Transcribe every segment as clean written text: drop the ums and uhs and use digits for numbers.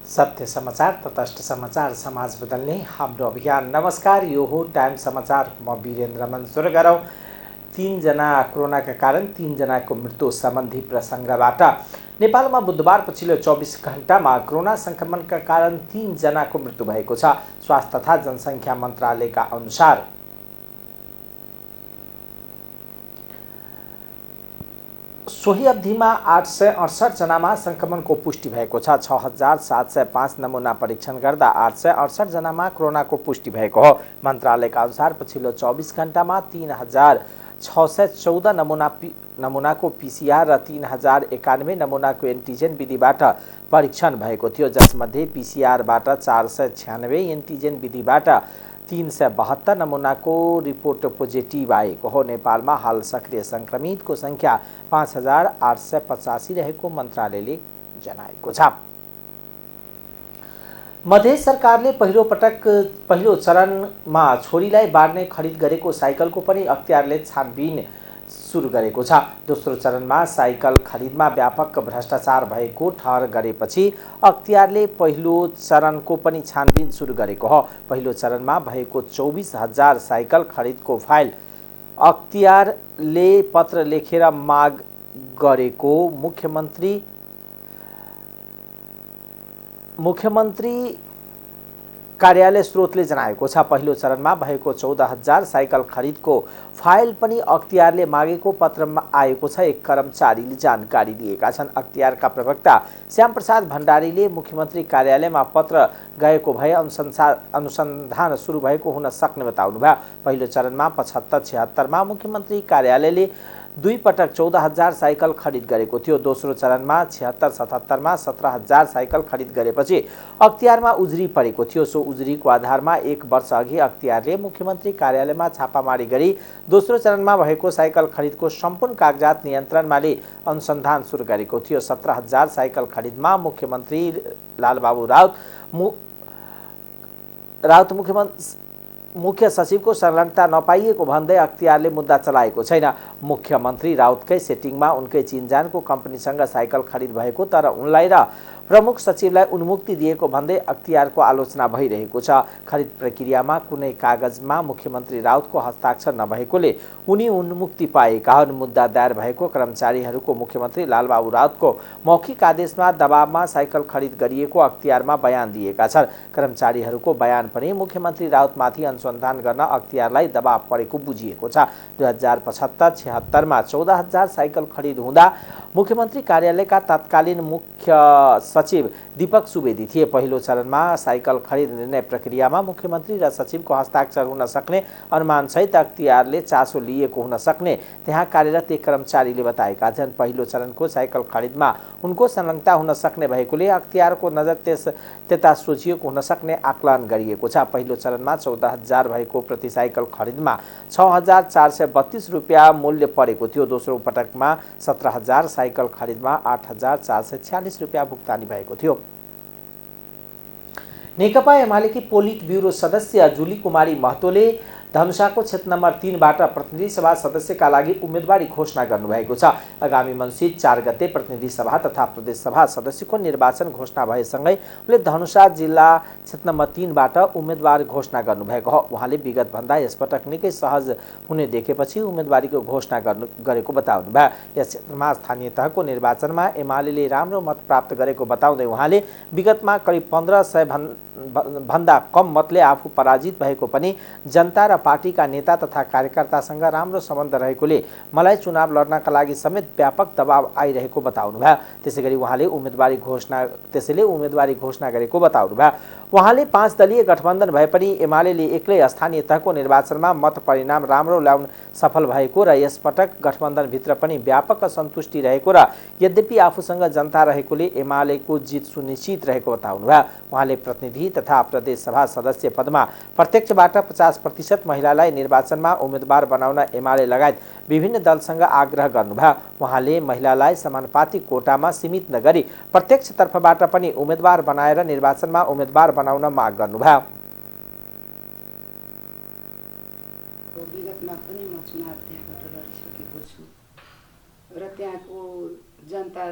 सत्य समाचार, तटस्थ समाचार, समाज बदल्ने हाम्रो अभियान। नमस्कार, यो हो टाइम समाचार। म वीरेन्द्र मन सुरु गरौँ। 3 जना कोरोनाका कारण 3 जनाको मृत्यु सम्बन्धी प्रसङ्गबाट। नेपालमा बुधबार पछिल्लो 24 घण्टामा कोरोना संक्रमणका कारण 3 जनाको मृत्यु भएको छ। स्वास्थ्य तथा जनसङ्ख्या मन्त्रालयका अनुसार सोही अवधिमा 868 जनामा संक्रमणको पुष्टि भएको छ। 6705 नमुना परीक्षण गर्दा 868 जनामा कोरोनाको पुष्टि भएको हो। मन्त्रालयका अनुसार पछिल्लो 24 घण्टामा 3614 नमुनाको पीसीआर र 3091 नमुनाको एन्टिजेन विधिबाट परीक्षण भएको थियो, जसमध्ये पीसीआरबाट 496, एन्टिजेन विधिबाट 372 नमुनाको रिपोर्ट पोजिटिभ आएको हो। नेपालमा हाल सक्रिय संक्रमितको संख्या 5885 रहेको मन्त्रालयले जनाएको छ। मध्य सरकारले पहिलो चरणमा छोरीलाई बाँड्ने खरिद गरेको साइकलको पनि अख्तियारले छानबिन सुरु गरेको छ। दोस्रो चरणमा साइकल खरिदमा व्यापक भ्रष्टाचार भएको ठहर गरेपछि अख्तियारले पहिलो चरणको पनि छानबिन सुरु गरेको हो। पहिलो चरणमा भएको 24,000 साइकल खरिदको फाइल अख्तियारले पत्र लेखेर माग गरेको मुख्यमन्त्री कार्यालय स्रोतले जनाएको छ। पहिलो चरणमा भएको 14,000 साइकल खरिदको फाइल पनि अख्तियारले मागेको पत्रमा आएको छ, एक कर्मचारीले जानकारी दिएका छन्। अख्तियारका प्रवक्ता श्यामप्रसाद भण्डारीले मुख्यमन्त्री कार्यालयमा पत्र गएको भए अनुसन्धान सुरु भएको हुन सक्ने बताउनुभयो। पहिलो चरणमा 75-76 मा मुख्यमन्त्री कार्यालयले 2 पटक 14,000 साइकल खरिद गरेको थियो। दोस्रो चरणमा 76-77 मा 17,000 साइकल खरिद गरेपछि अख्तियारमा उजुरी परेको थियो। सो उजुरीको आधारमा 1 वर्ष अघि अख्तियारले मुख्यमन्त्री कार्यालयमा छापामारी गरी दोस्रो चरणमा भएको साइकल खरिदको सम्पूर्ण कागजात नियन्त्रणमा लिई अनुसन्धान सुरु गरेको थियो। 17,000 साइकल खरिदमा मुख्यमन्त्री लालबाबु राउत मुख्य सचिवको संलग्नता नपाइएको भन्दै अख्तियारले मुद्दा चलाएको छैन। मुख्यमन्त्री राउतकै सेटिङमा उनकै चिनजानको कम्पनीसँग साइकल खरिद भएको, तर उनलाई र प्रमुख सचिवलाई उन्मुक्ति दिएको भन्दै अख्तियारको आलोचना भइरहेको छ। खरिद प्रक्रियामा कुनै कागजमा मुख्यमन्त्री राउतको हस्ताक्षर नभएकोले उनी उन्मुक्ति पाएका हुन्। मुद्दा दायर भएको कर्मचारीहरूको मुख्यमन्त्री लालबाबु राउतको मौखिक आदेशमा दबावमा साइकल खरिद गरिएको अख्तियारमा बयान दिएका छन्। कर्मचारीहरूको बयान पनि मुख्यमन्त्री राउतमाथि अनुसन्धान गर्न अख्तियारलाई दबाव परेको बुझिएको छ। 2075-76 मा 14,000 साइकल खरिद हुँदा मुख्यमन्त्री कार्यालयका तत्कालीन मुख्य सचिव दीपक सुवेदी थिए। पहिलो चरणमा साइकल खरिद निर्णय प्रक्रियामा मुख्यमन्त्री र सचिवको हस्ताक्षर हुन सक्ने अनुमान सहित अख्तियारले चासो लिएको हुन सक्ने त्यहाँ कार्यरत एक कर्मचारीले बताएका छन्। पहिलो चरणको साइकल खरिदमा उनको संलग्नता हुन सक्ने भएकोले अख्तियारको नजर त्यता सोझिएको हुन सक्ने आकलन गरिएको छ। पहिलो चरणमा 14,000 भएको प्रति साइकल खरिदमा 6,432 रुपियाँ मूल्य परेको थियो। दोस्रो पटकमा 17,000 साइकल खरिदमा 8,446 रुपियाँ भुक्तानी भएको थियो। नेकपा एमालेकी पोलिट ब्युरो सदस्य जुली कुमारी महतोले धनुषाको क्षेत्र नम्बर 3 बाट प्रतिनिधि सभा सदस्यका लागि उम्मेदवारी घोषणा गर्नुभएको छ। आगामी मङ्सिर 4 गते प्रतिनिधि सभा तथा प्रदेश सभा सदस्यको निर्वाचन घोषणा भएसँगै उनले धनुषा जिल्ला क्षेत्र नम्बर 3 बाट उम्मेदवार घोषणा गर्नुभएको हो। उहाँले विगत भन्दा यसपटक निकै सहज हुने देखेपछि उम्मेदवारीको घोषणा गरेको बताउनुभयो। यस क्षेत्रमा स्थानीय तहको निर्वाचनमा एमालेले राम्रो मत प्राप्त गरेको बताउँदै उहाँले विगतमा करिब 1500 भन्दा कम मतले आफू पराजित भएको पनि जनता र पार्टीका नेता तथा कार्यकर्तासँग राम्रो सम्बन्ध रहेकोले मलाई चुनाव लड्नका लागि समेत व्यापक दबाव आइरहेको बताउनुभयो। त्यसैगरी उहाँले उम्मेदवारी घोषणा गरेको बताउनुभयो। उहाँले 5 दलीय गठबन्धन भए पनि एमालेले एक्लै स्थानीय तहको निर्वाचनमा मत परिणाम राम्रो ल्याउन सफल भएको र यसपटक गठबन्धनभित्र पनि व्यापक असन्तुष्टि रहेको र यद्यपि आफूसँग जनता रहेकोले एमालेको जित सुनिश्चित रहेको बताउनुभयो। उहाँले प्रतिनिधि तथा प्रदेश सभा सदस्य पदमा प्रत्यक्षबाट 50% महिलालाई निर्वाचनमा उम्मेदवार बनाउन एमाले लगायत विभिन्न दलसँग आग्रह गर्नुभयो। उहाँले महिलालाई समानुपातिक कोटामा सीमित नगरी प्रत्यक्ष तर्फबाट पनि उम्मेदवार बनाएर निर्वाचनमा उम्मेदवार बनाउन माग गर्नुभयो। विगतमा पनि म चुनाव त्यहाँबाट लडिसकेको छु र त्यहाँको जनता र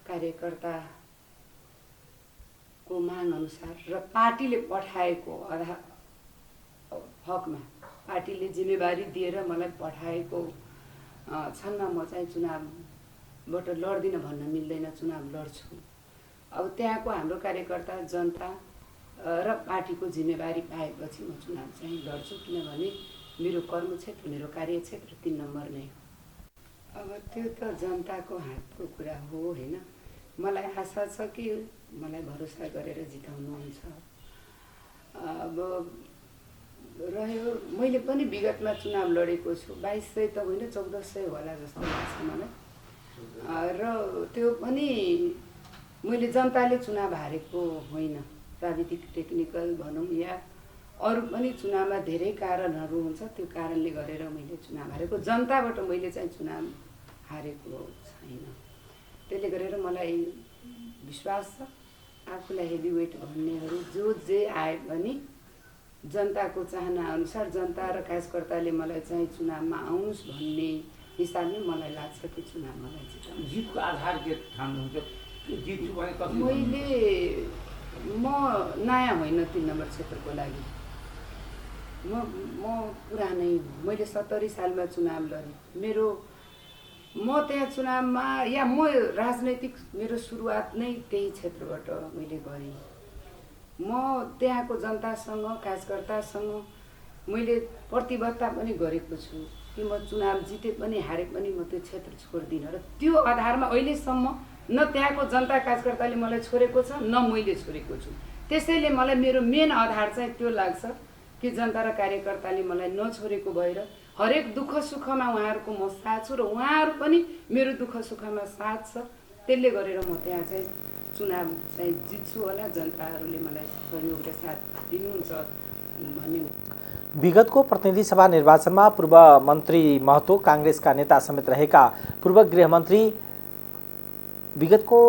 कार्यकर्ताको माग अनुसार र पार्टीले पठाएको हकमा पार्टीले जिम्मेवारी दिएर मलाई पठाएको छन्नमा म चाहिँ चुनावबाट लड्दिनँ भन्न मिल्दैन, चुनाव लड्छु। अब त्यहाँको हाम्रो कार्यकर्ता जनता र पार्टीको जिम्मेवारी पाएपछि म चुनाव चाहिँ लड्छु, किनभने मेरो कर्मक्षेत्र मेरो कार्यक्षेत्र 3 नम्बर नै हो। अब त्यो त जनताको हातको कुरा हो होइन। मलाई आशा छ कि मलाई भरोसा गरेर जिताउनुहुन्छ। अब रह्यो मैले पनि विगतमा चुनाव लडेको छु, 2200 त होइन 1400 होला जस्तो लाग्छ मलाई। र त्यो पनि मैले जनताले चुनाव हारेको होइन, प्राविधिक टेक्निकल भनौँ या अरू पनि चुनावमा धेरै कारणहरू हुन्छ, त्यो कारणले गरेर मैले चुनाव हारेको, जनताबाट मैले चाहिँ चुनाव हारेको छैन। त्यसले गरेर मलाई विश्वास छ आफूलाई हेभीवेट भन्नेहरू जे आए पनि जनताको चाहना अनुसार जनता र कार्यकर्ताले मलाई चाहिँ चुनावमा आउनुहोस् भन्ने हिसाबले मलाई लाग्छ कि चुनाव मलाई जिताउनु। जितको आधार के ठान्नुहुन्छ? जित्छु भने मैले म नयाँ होइन 3 नम्बर क्षेत्रको लागि, म पुरानै हुँ। मैले 70 सालमा चुनाव लडेँ। म त्यहाँ चुनावमा या म राजनैतिक मेरो सुरुवात नै त्यही क्षेत्रबाट मैले गरेँ। म त्यहाँको जनतासँग कार्यकर्तासँग मैले प्रतिबद्धता पनि गरेको छु कि म चुनाव जिते पनि हारे पनि म त्यो क्षेत्र छोड्दिनँ र त्यो आधारमा अहिलेसम्म न त्यहाँको जनता कार्यकर्ताले मलाई छोडेको छ न मैले छोडेको छु। त्यसैले मलाई मेरो मेन आधार चाहिँ त्यो लाग्छ कि जनता र कार्यकर्ताले मलाई नछोडेको भएर हरेक दुःख सुखमा उहाँहरूको म साथ छु र उहाँहरू पनि मेरो दुःख सुखमा साथ छ। त्यसले गरेर म त्यहाँ चाहिँ चुनाव चाहिँ जित्छु होला, जनताहरूले मलाई सहयोग र साथ दिनुहुन्छ भन्ने। विगतको प्रतिनिधि सभा निर्वाचनमा पूर्व मन्त्री महतो काङ्ग्रेसका नेता समेत रहेका पूर्व गृहमन्त्री विगतको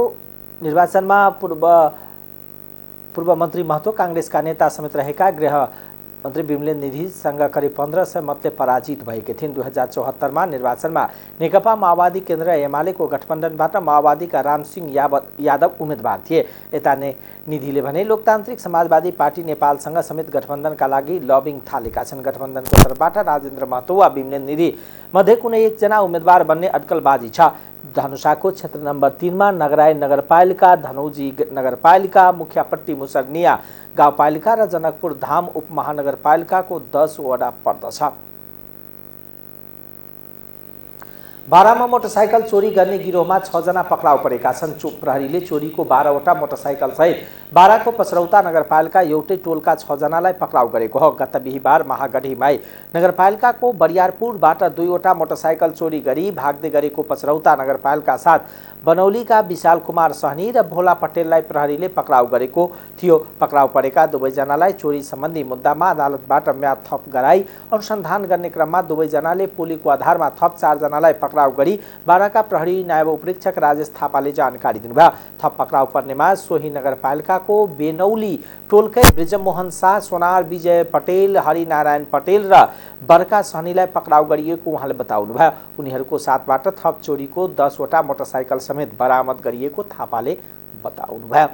निर्वाचनमा पूर्व मन्त्री महतो काङ्ग्रेसका नेता समेत रहेका गृहमन्त्री विमलेन निधिसँग करिब 1500 मतले पराजित भएकी थिइन्। 2074मा निर्वाचनमा नेकपा माओवादी केन्द्र एमालेको गठबन्धनबाट माओवादीका रामसिंह यादव उम्मेदवार थिए। यता निधिले भने लोकतान्त्रिक समाजवादी पार्टी नेपालसँग समेत गठबन्धनका लागि लबिङ थालेका छन्। गठबन्धनको तर्फबाट राजेन्द्र महतो वा विमलेन निधि मध्ये कुनै एकजना उम्मेदवार बन्ने अड्कलबाजी छ। धनुषाको क्षेत्र नम्बर 3 मा नगराई नगरपालिका, धनौजी नगरपालिका, मुखियापट्टी मुसरनिया गाउँपालिका र जनकपुर धाम उपमहानगरपालिकाको 10 वडा पर्दछ। बारामा मोटरसाइकल चोरी गर्ने गिरोहमा 6 जना पक्राउ परेका छन्। प्रहरीले चोरीको 12वटा मोटरसाइकल सहित बाराको पचरौता नगरपालिका एउटै टोलका 6 जनालाई पक्राउ गरेको हो। गत बिहीबार महागढीमाई नगरपालिकाको बरियारपुरबाट 2वटा मोटरसाइकल चोरी गरी भाग्दै गरेको पचरौता नगरपालिका साथ बनौलीका विशाल कुमार सहनी र भोला पटेललाई प्रहरीले पक्राउ गरेको थियो। पक्राउ परेका दुवैजनालाई चोरी सम्बन्धी मुद्दामा अदालतबाट म्याद थप गराई अनुसन्धान गर्ने क्रममा दुवैजनाले पोलीको आधारमा थप 4 जनालाई पक्राउ गरी बाराका प्रहरी नायब उपरीक्षक राजेश थापाले जानकारी दिनुभयो। थप पक्राउ पर्नेमा सोही नगरपालिकाको बेनौली टोलकै ब्रिजमोहन शाह, सोनार विजय पटेल, हरिनारायण पटेल र बर्का सहनीलाई पक्राउ गरिएको उहाँले बताउनुभयो। उनीहरूको साथबाट थप चोरीको 10वटा मोटरसाइकल समेत बरामद गरिएको थापाले बताउनुभयो।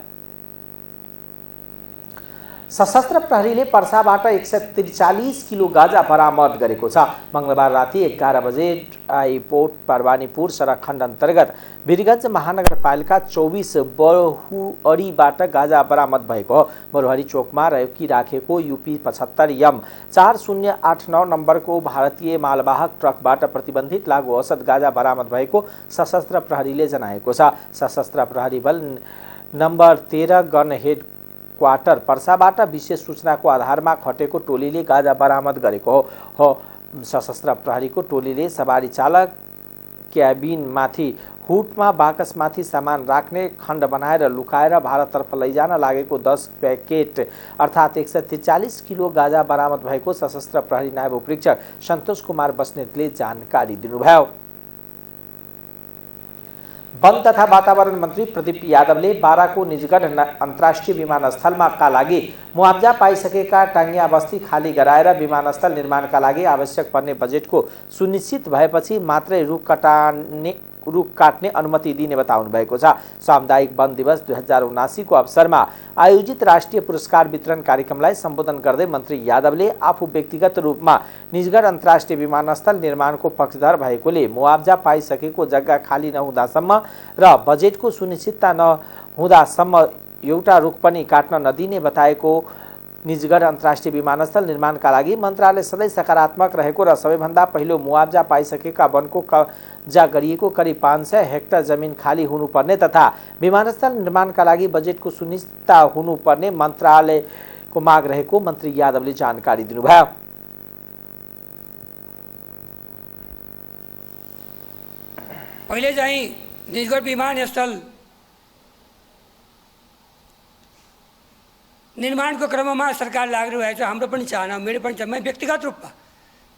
सशस्त्र प्रहरीले पर्साबाट 143 किलो गाजा बरामद गरेको छ। मंगलबार राति 11 बजे आइपोर्ट परवानीपुर सडक खण्ड अन्तर्गत वीरगञ्ज महानगरपालिका 24 बरुहरीबाट गाजा बरामद भएको हो। बरुहरी चोकमा राखेको युपी 75 एम 4089 नम्बरको भारतीय मालवाहक ट्रकबाट प्रतिबन्धित लागु औषध गाजा बरामद भएको सशस्त्र प्रहरीले जनाएको छ। सशस्त्र प्रहरी बल नम्बर 13 गन हेड क्वार्टर पर्साबाट विशेष सूचनाको आधारमा खटेको टोलीले गाजा बरामद गरेको हो। सशस्त्र प्रहरीको टोलीले सवारी चालक क्याबिनमाथि हुटमा बाकसमाथि सामान राख्ने खण्ड बनाएर लुकाएर भारततर्फ लैजान लागेको 10 प्याकेट अर्थात् 143 किलो गाजा बरामद भएको सशस्त्र प्रहरी नायब उपरीक्षक सन्तोष कुमार बस्नेतले जानकारी दिनुभयो। वन तथा वातावरण मन्त्री प्रदीप यादवले बाराको निजगढ अन्तर्राष्ट्रिय विमानस्थलमा लागि मुआब्जा पाइसकेका टाङ्गिया बस्ती खाली गराएर विमानस्थल निर्माणका लागि आवश्यक पर्ने बजेटको सुनिश्चित भएपछि मात्रै रुख रुख काट्ने अनुमति दिने बताउनु भएको छ। सामुदायिक वन दिवस 2079 को अवसरमा आयोजित राष्ट्रिय पुरस्कार वितरण कार्यक्रमलाई सम्बोधन गर्दै मन्त्री यादवले आफू व्यक्तिगत रूपमा निजगढ अन्तर्राष्ट्रिय विमानस्थल निर्माणको पक्षधर भएकोले मुआब्जा पाइसकेको जग्गा खाली नहुँदासम्म र बजेटको सुनिश्चितता नहुँदासम्म एउटा रुख पनि काट्न नदिने बताएको। निजगढ अन्तर्राष्ट्रिय विमानस्थल निर्माणका लागि मन्त्रालय सधैँ सकारात्मक रहेको र सबैभन्दा पहिलो मुआब्जा पाइसकेका वनको कब्जा गरिएको करिब 500 हेक्टर जमिन खाली हुनुपर्ने तथा विमानस्थल निर्माणका लागि बजेटको सुनिश्चितता हुनुपर्ने मन्त्रालयको माग रहेको मन्त्री यादवले जानकारी दिनुभयो। पहिले चाहिँ निजगढ विमानस्थल निर्माणको क्रममा सरकार लागिरहेको छ। हाम्रो पनि चाहना, मेरो पनि चाहना, म व्यक्तिगत रूपमा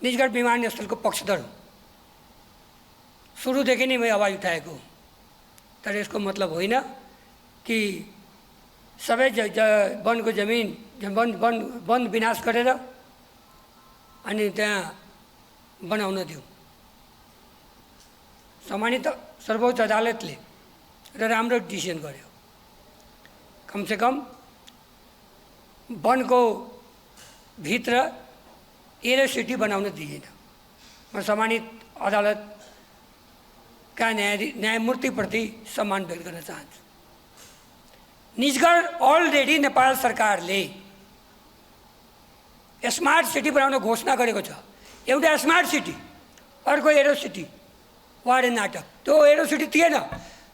निजगढ विमानस्थलको पक्षधर हुँ। सुरुदेखि नै मैले आवाज उठाएको, तर यसको मतलब होइन कि सबै वनको जमिन वन विनाश गरेर अनि त्यहाँ बनाउन दिउँ। सम्मानित सर्वोच्च अदालतले र राम्रो डिसिसन गर्यो। कमसेकम वनको भित्र एरोसिटी बनाउन दिएन। म सम्मानित अदालतका न्यायमूर्तिप्रति सम्मान व्यक्त गर्न चाहन्छु। निजगढ अलरेडी नेपाल सरकारले स्मार्ट सिटी बनाउन घोषणा गरेको छ। एउटा स्मार्ट सिटी, अर्को एरो सिटी, वाडे नाटक। त्यो एरो सिटी थिएन,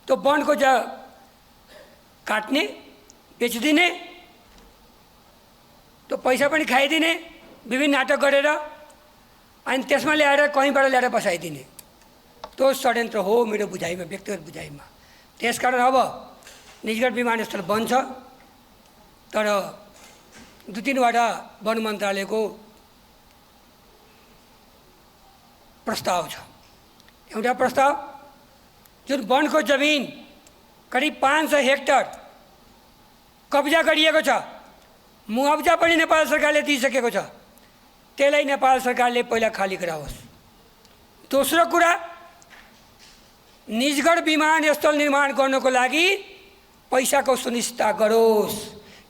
त्यो वनको काट्ने, बेचिदिने, त्यो पैसा पनि खाइदिने, विभिन्न नाटक गरेर अनि त्यसमा ल्याएर कहीँबाट ल्याएर बसाइदिने, त्यो षड्यन्त्र हो मेरो बुझाइमा, व्यक्तिगत बुझाइमा। त्यसकारण अब निजगढ विमानस्थल बन्छ, तर 2-3वटा वन मन्त्रालयको प्रस्ताव छ। एउटा प्रस्ताव जुन वनको जमिन करिब 500 हेक्टर कब्जा गरिएको छ, मुआब्जा पनि नेपाल सरकारले दिइसकेको छ, त्यसलाई नेपाल सरकारले पहिला खाली गराओस्। दोस्रो कुरा, निजगढ विमानस्थल निर्माण गर्नको लागि पैसाको सुनिश्चितता गरोस्।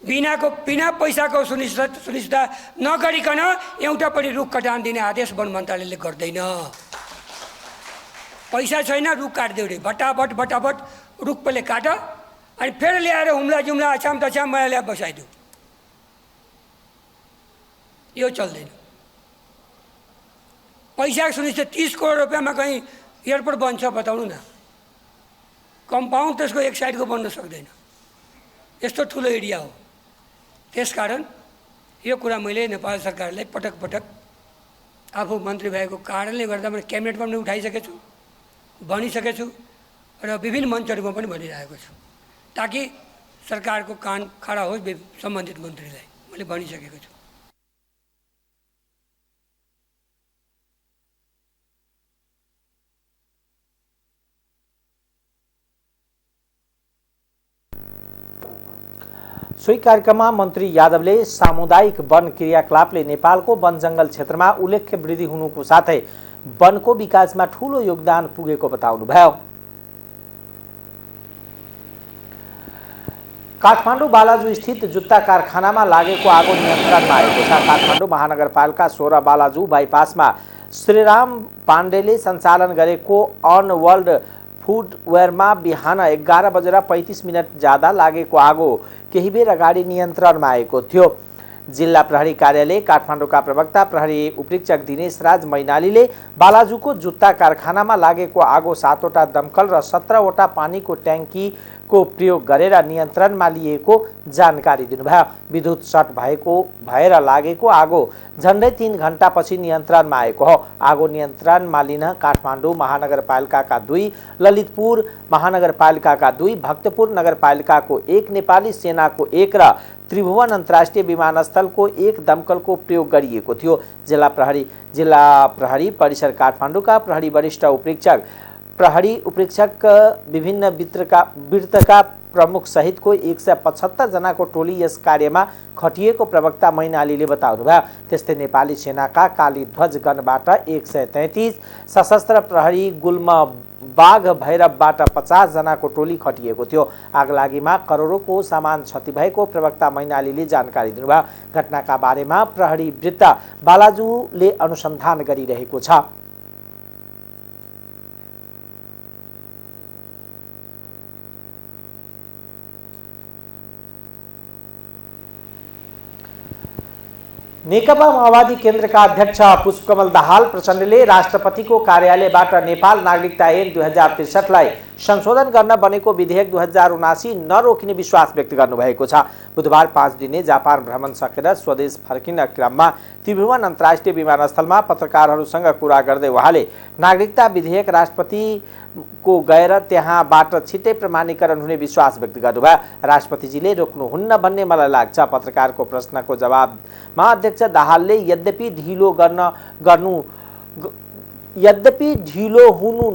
बिना पैसाको सुनिश्चितता नगरिकन एउटा पनि रुख कटान दिने आदेश वन मन्त्रालयले गर्दैन। पैसा छैन, रुख काट्दै रे, भटाभट रुख पहिले काट अनि फेरि ल्याएर हुम्ला जुम्ला अछाम तछाम मलाई ल्याएर बसाइदियो। यो चल्दैन। पैसा सुनिश्चित 30 करोड रुपियाँमा कहीँ एयरपोर्ट बन्छ बताउनु न। कम्पाउन्ड त्यसको एक साइडको बन्न सक्दैन, यस्तो ठुलो एरिया हो। त्यसकारण यो कुरा मैले नेपाल सरकारलाई पटक पटक आफू मन्त्री भएको कारणले गर्दा मैले क्याबिनेटमा पनि उठाइसकेको छु, भनिसकेको छु र विभिन्न मञ्चहरूमा पनि भनिरहेको छु, ताकि सरकारको कान खडा होस्। सम्बन्धित मन्त्रीलाई मैले भनिसकेको छु। सोही कार्यक्रममा मन्त्री यादवले सामुदायिक वन क्रियाकलापले नेपालको वन जङ्गल क्षेत्रमा उल्लेख्य वृद्धि हुनुको साथै वनको विकासमा ठूलो योगदान पुगेको बताउनुभयो। काठमाडौँ बालाजु स्थित जुत्ता कारखानामा लागेको आगो नियन्त्रणमा आएको छ। काठमाडौँ महानगरपालिका 16 बालाजु बाइपासमा श्रीराम पाण्डेले सञ्चालन गरेको अन वर्ल्ड फुटवेयरमा बिहान 11:35 जाँदा लागेको आगो केही बेर अगाडि नियन्त्रणमा आएको थियो। जिल्ला प्रहरी कार्यालय काठमाडौँका प्रवक्ता प्रहरी उपरीक्षक दिनेश राज मैनालीले बालाजुको जुत्ता कारखानामा लागेको आगो 7वटा दमकल र 17वटा पानीको ट्याङ्कीको प्रयोग गरेर नियन्त्रणमा लिएको जानकारी दिनुभयो। विद्युत सर्ट भएर लागेको आगो झन्डै 3 घण्टापछि नियन्त्रणमा आएको हो। आगो नियन्त्रणमा लिन काठमाडौँ महानगरपालिकाका 2, ललितपुर महानगरपालिकाका 2, भक्तपुर नगरपालिकाको 1, नेपाली सेनाको 1 र त्रिभुवन अन्तर्राष्ट्रिय विमानस्थलको 1 दमकलको प्रयोग गरिएको थियो। जिल्ला प्रहरी परिसर काठमाडौँका प्रहरी वरिष्ठ उपरीक्षक, प्रहरी उपरीक्षक, विभिन्न वृत्तका प्रमुख सहितको 175 जनाको टोली यस कार्यमा खटिएको प्रवक्ता मैनालीले बताउनुभयो। त्यस्तै नेपाली सेनाका काली ध्वज गणबाट 133, सशस्त्र प्रहरी गुल्म बाघ भैरवबाट 50 जनाको टोली खटिएको थियो। आगलागीमा करोडौँको सामान क्षति भएको प्रवक्ता मैनालीले जानकारी दिनुभयो। घटनाका बारेमा प्रहरी वृत्त बालाजुले अनुसन्धान गरिरहेको छ। नेकपा माओवादी केन्द्रका अध्यक्ष पुष्पकमल दाहाल प्रचण्डले राष्ट्रपतिको कार्यालयबाट नेपाल नागरिकता ऐन 2063लाई संशोधन गर्न बनेको विधेयक 2079 नरोकिने विश्वास व्यक्त गर्नुभएको छ। बुधबार 5 दिने जापान भ्रमण सकेर स्वदेश फर्किन क्रममा त्रिभुवन अन्तर्राष्ट्रिय विमानस्थलमा पत्रकारहरूसँग कुरा गर्दै उहाँले नागरिकता विधेयक राष्ट्रपति को गएर त्यहाँबाट छिट्टै प्रमाणीकरण हुने विश्वास व्यक्त गर्नुभयो। राष्ट्रपतिजीले रोक्नुहुन्न भन्ने मलाई लाग्छ। पत्रकारको प्रश्नको जवाबमा अध्यक्ष दाहालले यद्यपि ढिलो हुनु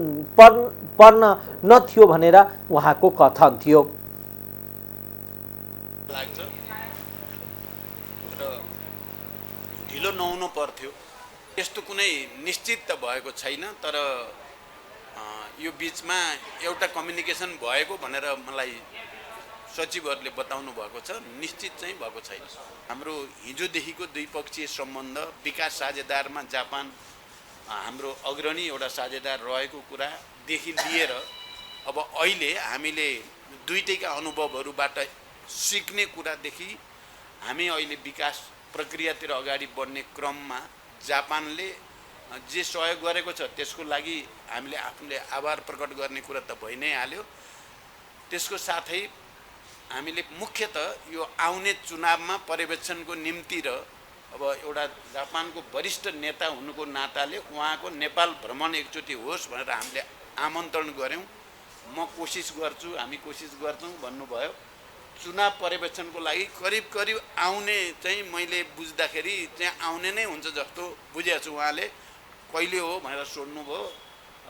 पर्न नथियो भनेर उहाँको कथन थियो। ढिलो नहुनु पर्थ्यो यस्तो कुनै निश्चित त भएको छैन, तर यो बीचमा एउटा कम्युनिकेसन भएको भनेर मलाई सचिवहरूले बताउनु भएको छ। निश्चित चाहिँ भएको छैन। हाम्रो हिजोदेखिको द्विपक्षीय सम्बन्ध विकास साझेदारमा जापान हाम्रो अग्रणी एउटा साझेदार रहेको कुरादेखि लिएर अब अहिले हामीले दुईटैका अनुभवहरूबाट सिक्ने कुरादेखि हामी अहिले विकास प्रक्रियातिर अगाडि बढ्ने क्रममा जापानले जे सहयोग गरेको छ त्यसको लागि हामीले आफूले आभार प्रकट गर्ने कुरा त भइ नै हाल्यो। त्यसको साथै हामीले मुख्यतः यो आउने चुनावमा पर्यवेक्षणको निम्ति र अब एउटा जापानको वरिष्ठ नेता हुनुको नाताले उहाँको नेपाल भ्रमण एकचोटि होस् भनेर हामीले आमन्त्रण गऱ्यौँ। म कोसिस गर्छु, हामी कोसिस गर्छौँ भन्नुभयो। चुनाव पर्यवेक्षणको लागि करिब करिब आउने चाहिँ मैले बुझ्दाखेरि चाहिँ आउने नै हुन्छ जस्तो बुझेको छु। उहाँले कहिले हो भनेर सोध्नुभयो।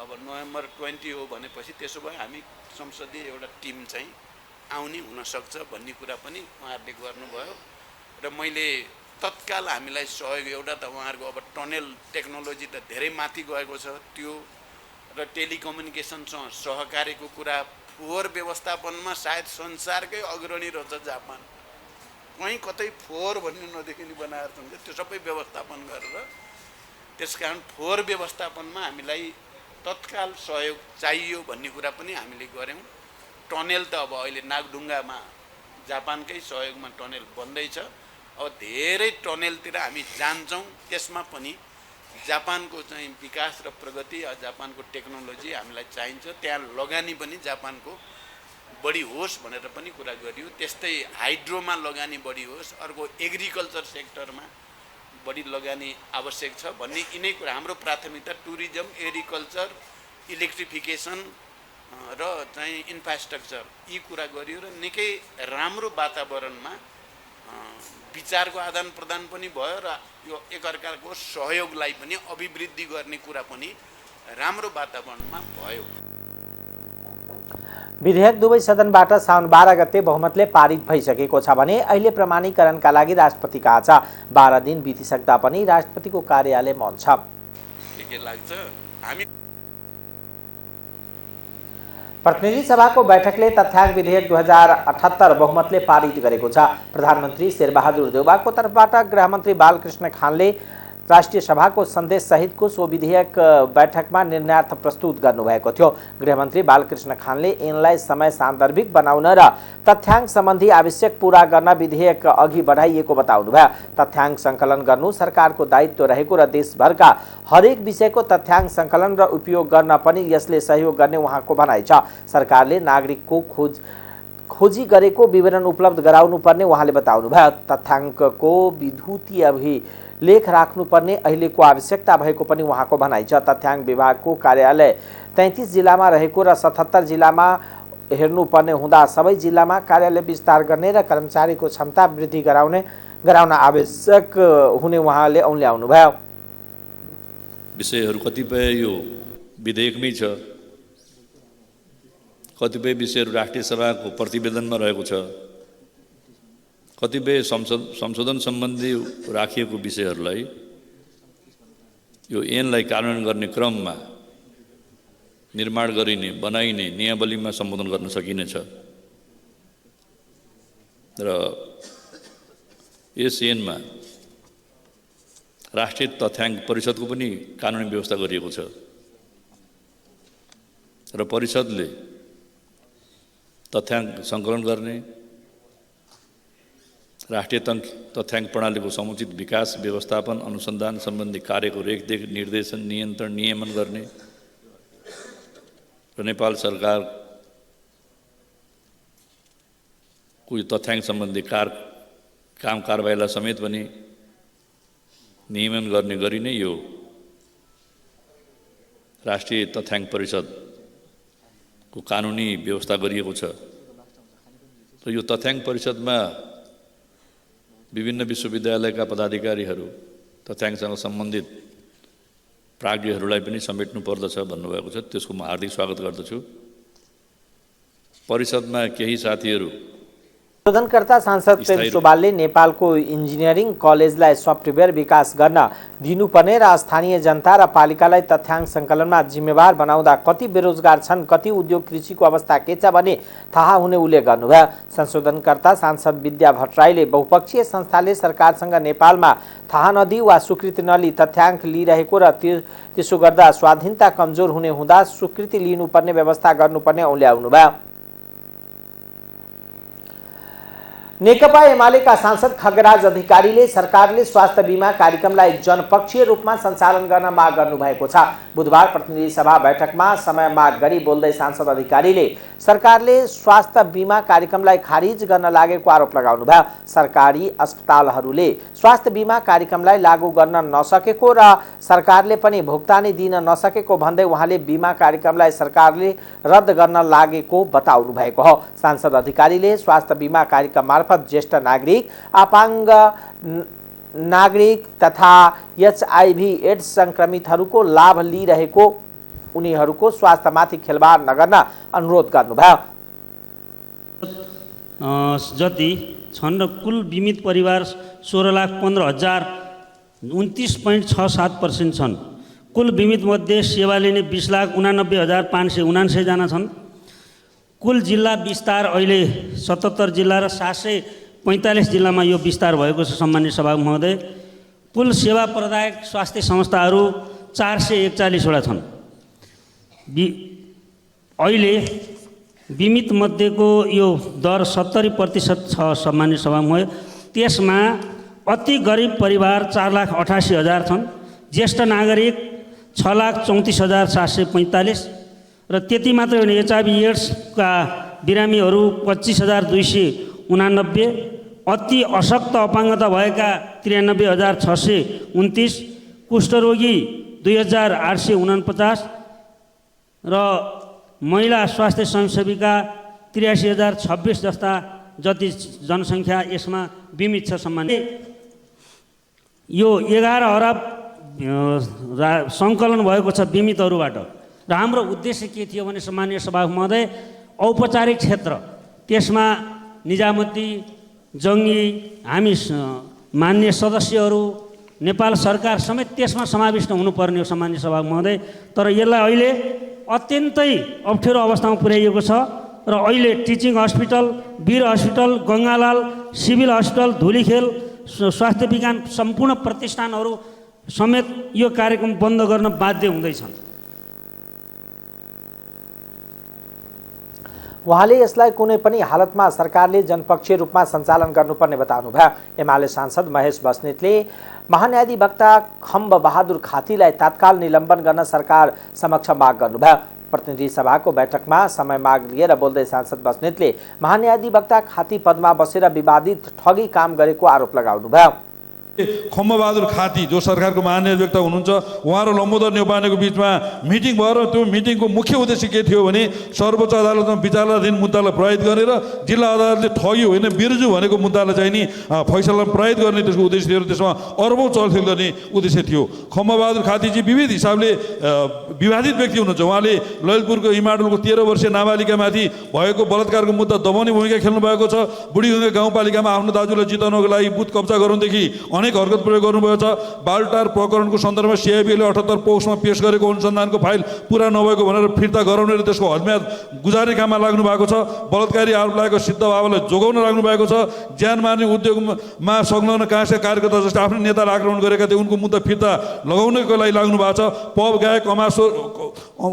अब नोभेम्बर 20 हो भनेपछि त्यसो भए हामी संसदीय एउटा टिम चाहिँ आउने हुनसक्छ भन्ने कुरा पनि उहाँहरूले गर्नुभयो र मैले तत्काल हामीलाई सहयोग एउटा त उहाँहरूको अब टनल टेक्नोलोजी त धेरै माथि गएको छ त्यो र टेलिकम्युनिकेसनसँग सहकार्यको कुरा, फोहोर व्यवस्थापनमा सायद संसारकै अग्रणी रहेछ जापान। कहीँ कतै फोहोर भन्ने नदेखिने बनाएर हुन्छ त्यो सबै व्यवस्थापन गरेर। त्यसकारण फोहोर व्यवस्थापनमा हामीलाई तत्काल सहयोग चाहियो भन्ने कुरा पनि हामीले गऱ्यौँ। टनेल त अब अहिले नागढुङ्गामा जापानकै सहयोगमा टनेल बन्दैछ। अब धेरै टनेलतिर हामी जान्छौँ, त्यसमा पनि जापानको चाहिँ विकास र प्रगति, जापानको टेक्नोलोजी हामीलाई चाहिन्छ। त्यहाँ लगानी पनि जापानको बढी होस् भनेर पनि कुरा गरियो। त्यस्तै हाइड्रोमा लगानी बढी होस्, अर्को एग्रिकल्चर सेक्टरमा बढी लगानी आवश्यक छ भन्ने यिनै कुरा। हाम्रो प्राथमिकता टुरिज्म, एग्रिकल्चर, इलेक्ट्रिफिकेसन र चाहिँ इन्फ्रास्ट्रक्चर यी कुरा गरियो र निकै राम्रो वातावरणमा विचारको आदान प्रदान पनि भयो र यो एकअर्काको सहयोगलाई पनि अभिवृद्धि गर्ने कुरा पनि राम्रो वातावरणमा भयो। विधेयक दुवै सदनबाट साउन 12 गते बहुमतले पारित भइसकेको छ भने अहिले प्रमाणीकरणका लागि राष्ट्रपति कहाँ छ। 12 दिन बितिसक्दा पनि राष्ट्रपतिको कार्यालय बन्द छ। के लाग्छ हामी प्रतिनिधि सभाको बैठकले तथ्याङ्क विधेयक 2078 बहुमतले पारित गरेको छ। प्रधानमन्त्री शेरबहादुर देउवाको तर्फबाट गृहमन्त्री बालकृष्ण खानले राष्ट्रिय सभाको सन्देश सहितको सो विधेयक बैठकमा निर्णयार्थ प्रस्तुत गर्नुभएको थियो। गृहमन्त्री बालकृष्ण खानले यिनलाई समय सान्दर्भिक बनाउन र तथ्याङ्क सम्बन्धी आवश्यक पूरा गर्न विधेयक अघि बढाइएको बताउनुभयो। तथ्याङ्क सङ्कलन गर्नु सरकारको दायित्व रहेको र देशभरका हरेक विषयको तथ्याङ्क सङ्कलन र उपयोग गर्न पनि यसले सहयोग गर्ने उहाँको भनाइ छ। सरकारले नागरिकको खोजी गरेको विवरण उपलब्ध गराउनु पर्ने उहाँले बताउनुभयो। तथ्याङ्कको विद्युतीय लेख राख्नुपर्ने अहिलेको आवश्यकता भएको पनि उहाँको भनाइ छ। तथ्याङ्क विभागको कार्यालय 33 जिल्लामा रहेको र 77 जिल्लामा हेर्नुपर्ने हुँदा सबै जिल्लामा कार्यालय विस्तार गर्ने र कर्मचारीको क्षमता वृद्धि गराउन आवश्यक हुने उहाँले औल्याउनुभयो। विषयहरू कतिपय यो विधेयकमै छ, कतिपय विषयहरू राष्ट्रिय सभाको प्रतिवेदनमा रहेको छ, कतिपय संशोधन सम्बन्धी राखिएको विषयहरूलाई यो ऐनलाई कार्यान्वयन गर्ने क्रममा निर्माण गरिने बनाइने नियमावलीमा सम्बोधन गर्न सकिनेछ र यस ऐनमा राष्ट्रिय तथ्याङ्क परिषदको पनि कानुनी व्यवस्था गरिएको छ र परिषदले तथ्याङ्क सङ्कलन गर्ने राष्ट्रिय तथ्याङ्क प्रणालीको समुचित विकास व्यवस्थापन अनुसन्धान सम्बन्धी कार्यको रेखदेख निर्देशन नियन्त्रण नियमन गर्ने र नेपाल सरकारको यो तथ्याङ्क सम्बन्धी काम कारबाहीलाई समेत पनि नियमन गर्ने गरी नै यो राष्ट्रिय तथ्याङ्क परिषदको कानुनी व्यवस्था गरिएको छ र यो तथ्याङ्क परिषदमा विभिन्न विश्वविद्यालयका पदाधिकारीहरू तथ्याङ्कसँग सम्बन्धित प्राज्ञहरूलाई पनि समेट्नु पर्दछ भन्नुभएको छ। त्यसको म हार्दिक स्वागत गर्दछु। परिषदमा केही साथीहरू संशोधनकर्ता सांसद प्रेम सुवालले नेपालको इन्जिनियरिङ कलेजलाई सफ्टवेयर विकास गर्न दिनुपर्ने र स्थानीय जनता र पालिकालाई तथ्याङ्क सङ्कलनमा जिम्मेवार बनाउँदा कति बेरोजगार छन्, कति उद्योग कृषिको अवस्था के छ भने थाहा हुने उल्लेख गर्नुभयो। संशोधनकर्ता सांसद विद्या भट्टराईले बहुपक्षीय संस्थाले सरकारसँग नेपालमा थाहा नदिई वा स्वीकृति नलिई तथ्याङ्क लिइरहेको र त्यसो गर्दा स्वाधीनता कमजोर हुने हुँदा स्वीकृति लिनुपर्ने व्यवस्था गर्नुपर्ने औल्याउनुभयो। नेकपा एमालेका सांसद खगराज अधिकारीले सरकारले स्वास्थ्य बीमा कार्यक्रमलाई जनपक्षीय रूपमा सञ्चालन गर्न माग गर्नुभएको छ। बुधबार प्रतिनिधि सभा बैठकमा समय माग गरी बोल्दै सांसद अधिकारीले सरकारले स्वास्थ्य बीमा कार्यक्रमलाई खारिज गर्न लागेको आरोप लगाउनुभयो। सरकारी अस्पतालहरूले स्वास्थ्य बीमा कार्यक्रमलाई लागू गर्न नसकेको र सरकारले पनि भुक्तानी दिन नसकेको भन्दै उहाँले बीमा कार्यक्रमलाई सरकारले रद्द गर्न लागेको बताउनु भएको हो। सांसद अधिकारीले स्वास्थ्य बीमा कार्यक्रम मार्फत ज्येष्ठ नागरिक, अपाङ्ग नागरिक तथा HIV एड्स संक्रमितहरूको लाभ लिइरहेको उनीहरूको स्वास्थ्यमाथि खेलवाड नगर्न अनुरोध गर्नुभयो। जति छन् र कुल बीमित परिवार 16,15,029.67% छन्। कुल बीमित मध्ये सेवा लिने 20,89,579 जना छन्। कुल जिल्ला विस्तार अहिले 77 जिल्ला र 745 जिल्लामा यो विस्तार भएको छ। सम्मान्य सभा महोदय, कुल सेवा प्रदायक स्वास्थ्य संस्थाहरू 441 वटा छन्। अहिले बीमित मध्येको यो दर 70% छ। सम्मान्य सभा महोदय, त्यसमा अति गरिब परिवार 4,88,000 छन्। ज्येष्ठ नागरिक 6,34,745 र त्यति मात्रै होइन, HIV एड्सका बिरामीहरू 25,289, अति अशक्त अपाङ्गता भएका 93,629, कुष्ठरोगी 2,849 र महिला स्वास्थ्य स्वयंसेविका 83,026 जस्ता जति जनसङ्ख्या यसमा बीमित छ। सम्मान्य, यो 11 अरब सङ्कलन भएको छ बीमितहरूबाट र हाम्रो उद्देश्य के थियो भने सम्मान्य सभा महोदय, औपचारिक क्षेत्र त्यसमा निजामती, जङ्गी, हामी मान्य सदस्यहरू, नेपाल सरकार समेत त्यसमा समाविष्ट हुनुपर्ने हो। सम्मान्य सभा महोदय, तर यसलाई अहिले अत्यन्तै अप्ठ्यारो अवस्थामा पुर्याइएको छ र अहिले teaching hospital, Bir hospital, Gangalal civil hospital, Dhulikhel स्वास्थ्य विज्ञान सम्पूर्ण प्रतिष्ठानहरू समेत यो कार्यक्रम बन्द गर्न बाध्य हुँदैछन्। उहाँले यसलाई कुनै पनि हालतमा सरकारले जनपक्षीय रूपमा सञ्चालन गर्नुपर्ने बताउनुभयो। एमाले सांसद महेश बस्नेतले महान्यायाधिवक्ता खम्ब बहादुर खातीलाई तत्काल निलम्बन गर्न सरकार समक्ष माग गर्नुभयो। प्रतिनिधि सभाको बैठकमा समय माग लिएर बोल्दै सांसद बस्नेतले महान्यायाधिवक्ता खाती पदमा बसेर विवादित ठगी काम गरेको आरोप लगाउनुभयो। खम्बबहादुर खाती जो सरकारको महान्यायाधिवक्ता हुनुहुन्छ, उहाँ र लम्बोदर नेउपानेको बिचमा मिटिङ भयो र त्यो मिटिङको मुख्य उद्देश्य के थियो भने सर्वोच्च अदालतमा विचाराधीन मुद्दालाई प्रयोजित गरेर जिल्ला अदालतले ठगी होइन बिर्जु भनेको मुद्दालाई चाहिँ नि फैसला प्रयोजित गर्ने त्यसको उद्देश्य थियो र त्यसमा अर्बौं चलखेल गर्ने उद्देश्य थियो। खम्बबहादुर खातीजी विविध हिसाबले विवादित व्यक्ति हुनुहुन्छ। उहाँले ललितपुरको इमाडोलको 13 वर्षीय नाबालिकामाथि भएको बलात्कारको मुद्दा दबाउने भूमिका खेल्नु भएको छ। बुढीगङ्गा गाउँपालिकामा आफ्नो दाजुलाई जिताउनको लागि बुथ कब्जा गराउनदेखि अनेक हरकत प्रयोग गर्नुभएको छ। बालटार प्रकरणको सन्दर्भमा सिआइबीले 78 पौषमा पेश गरेको अनुसन्धानको फाइल पुरा नभएको भनेर फिर्ता गराउने र त्यसको हदम्याद गुजार्ने काममा लाग्नु भएको छ। बलात्कारी आरोप लागेको सिद्ध बाबालाई जोगाउन लाग्नु भएको छ। ज्यान मार्ने उद्योगमा संलग्न काँसे कार्यकर्ता जस्तै आफ्नो नेतालाई आक्रमण गरेका थिए उनको मुद्दा फिर्ता लगाउनको लागि लाग्नु भएको छ। पब गायक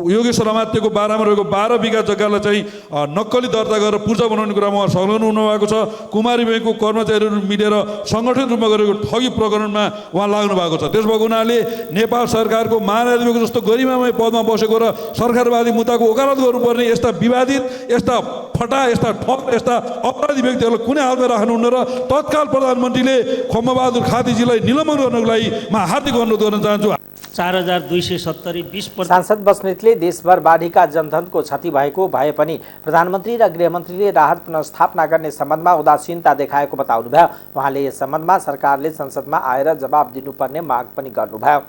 योगेश्वर अमात्यको बारामा रहेको 12 बिघा जग्गालाई चाहिँ नक्कली दर्ता गरेर पूर्जा बनाउने कुरामा उहाँ संलग्न हुनुभएको छ। कुमारी ब्याङ्कको कर्मचारीहरू मिलेर सङ्गठित रूपमा गरेको ठगी प्रकरणमा उहाँ लाग्नु भएको छ। त्यस भएको हुनाले नेपाल सरकारको महाधिवेशनको जस्तो गरिमामय पदमा बसेको र सरकारवादी मुद्दाको वकालत गर्नुपर्ने यस्ता विवादित, यस्ता फटा, यस्ता ठग, यस्ता अपराधी व्यक्तिहरूलाई कुनै हालमा राख्नुहुन्न र तत्काल प्रधानमन्त्रीले खम्मबहादुर खातीजीलाई निलम्बन गर्नको लागि म हार्दिक अनुरोध गर्न चाहन्छु। 4270 20%। सांसद बस्नेतले देशभर बाढीका जनधनको क्षति भएको भए पनि प्रधानमन्त्री र गृहमन्त्रीले राहत पुनर्स्थापना गर्ने सम्बन्धमा उदासीनता देखाएको बताउनुभयो। उहाँले यस सम्बन्धमा सरकारले संसदमा आएर जवाब दिनुपर्ने माग पनि गर्नुभयो।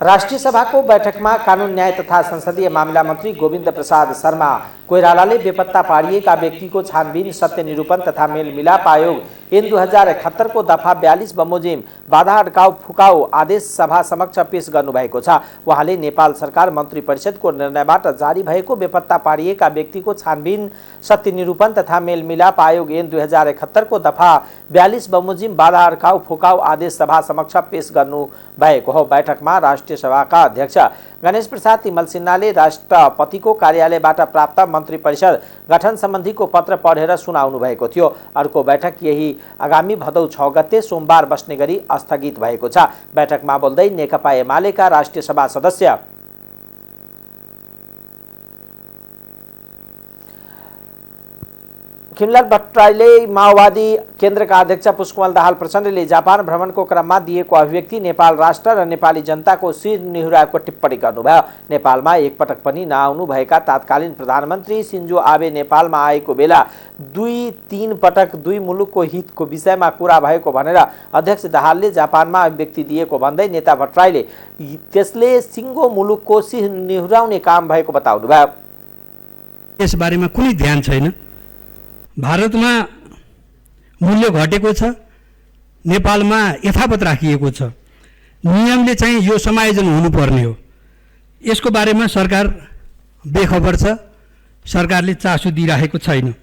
राष्ट्रिय सभाको बैठकमा कानुन न्याय तथा संसदीय मामिला मन्त्री गोविन्द प्रसाद शर्मा कोइरालाले बेपत्ता पारिएका व्यक्तिको छानबिन, सत्य निरूपण तथा मेलमिलाप आयोग ऐन 2071 को दफा 42 बमोजिम बाधा अड्काउ फुकाउ आदेश सभा समक्ष पेश गर्नुभएको छ। उहाँले नेपाल सरकार मन्त्री परिषदको निर्णयबाट जारी भएको बेपत्ता पारिएका व्यक्तिको छानबिन, सत्य निरूपण तथा मेलमिलाप आयोग ऐन 2071 को दफा 42 बमोजिम बाधा अड्काउ फुकाउ आदेश सभा समक्ष पेश गर्नु भएको हो। बैठकमा राष्ट्रिय सभाका अध्यक्ष गणेश प्रसाद तिमल सिन्हाले राष्ट्रपतिको कार्यालयबाट प्राप्त मन्त्री परिषद गठन सम्बन्धीको पत्र पढेर सुनाउनु भएको थियो। अर्को बैठक यही आगामी भदौ 6 गते सोमबार बस्ने गरी स्थगित भएको छ। बैठकमा बोल्दै नेकपा एमालेका राष्ट्रिय सभा सदस्य खिमलाल भट्टराईले माओवादी केन्द्रका अध्यक्ष पुष्पकमल दाहाल प्रचण्डले जापान भ्रमणको क्रममा दिएको अभिव्यक्ति नेपाल राष्ट्र र नेपाली जनताको शिर निहुराएको टिप्पणी गर्नुभयो। नेपालमा एकपटक पनि नआउनु भएका तत्कालीन प्रधानमन्त्री सिन्जो आबे नेपालमा आएको बेला 2-3 पटक दुई मुलुकको हितको विषयमा कुरा भएको भनेर अध्यक्ष दाहालले जापानमा अभिव्यक्ति दिएको भन्दै नेता भट्टराईले त्यसले सिङ्गो मुलुकको शिर निहुराउने काम भएको बताउनुभयो। यस बारेमा कुनै ध्यान छैन। भारतमा मूल्य घटेको छ, नेपालमा यथावत राखिएको छ। नियमले चाहिँ यो समायोजन हुनुपर्ने हो। यसको बारेमा सरकार बेखबर छ, सरकारले चासो दिइराखेको छैन।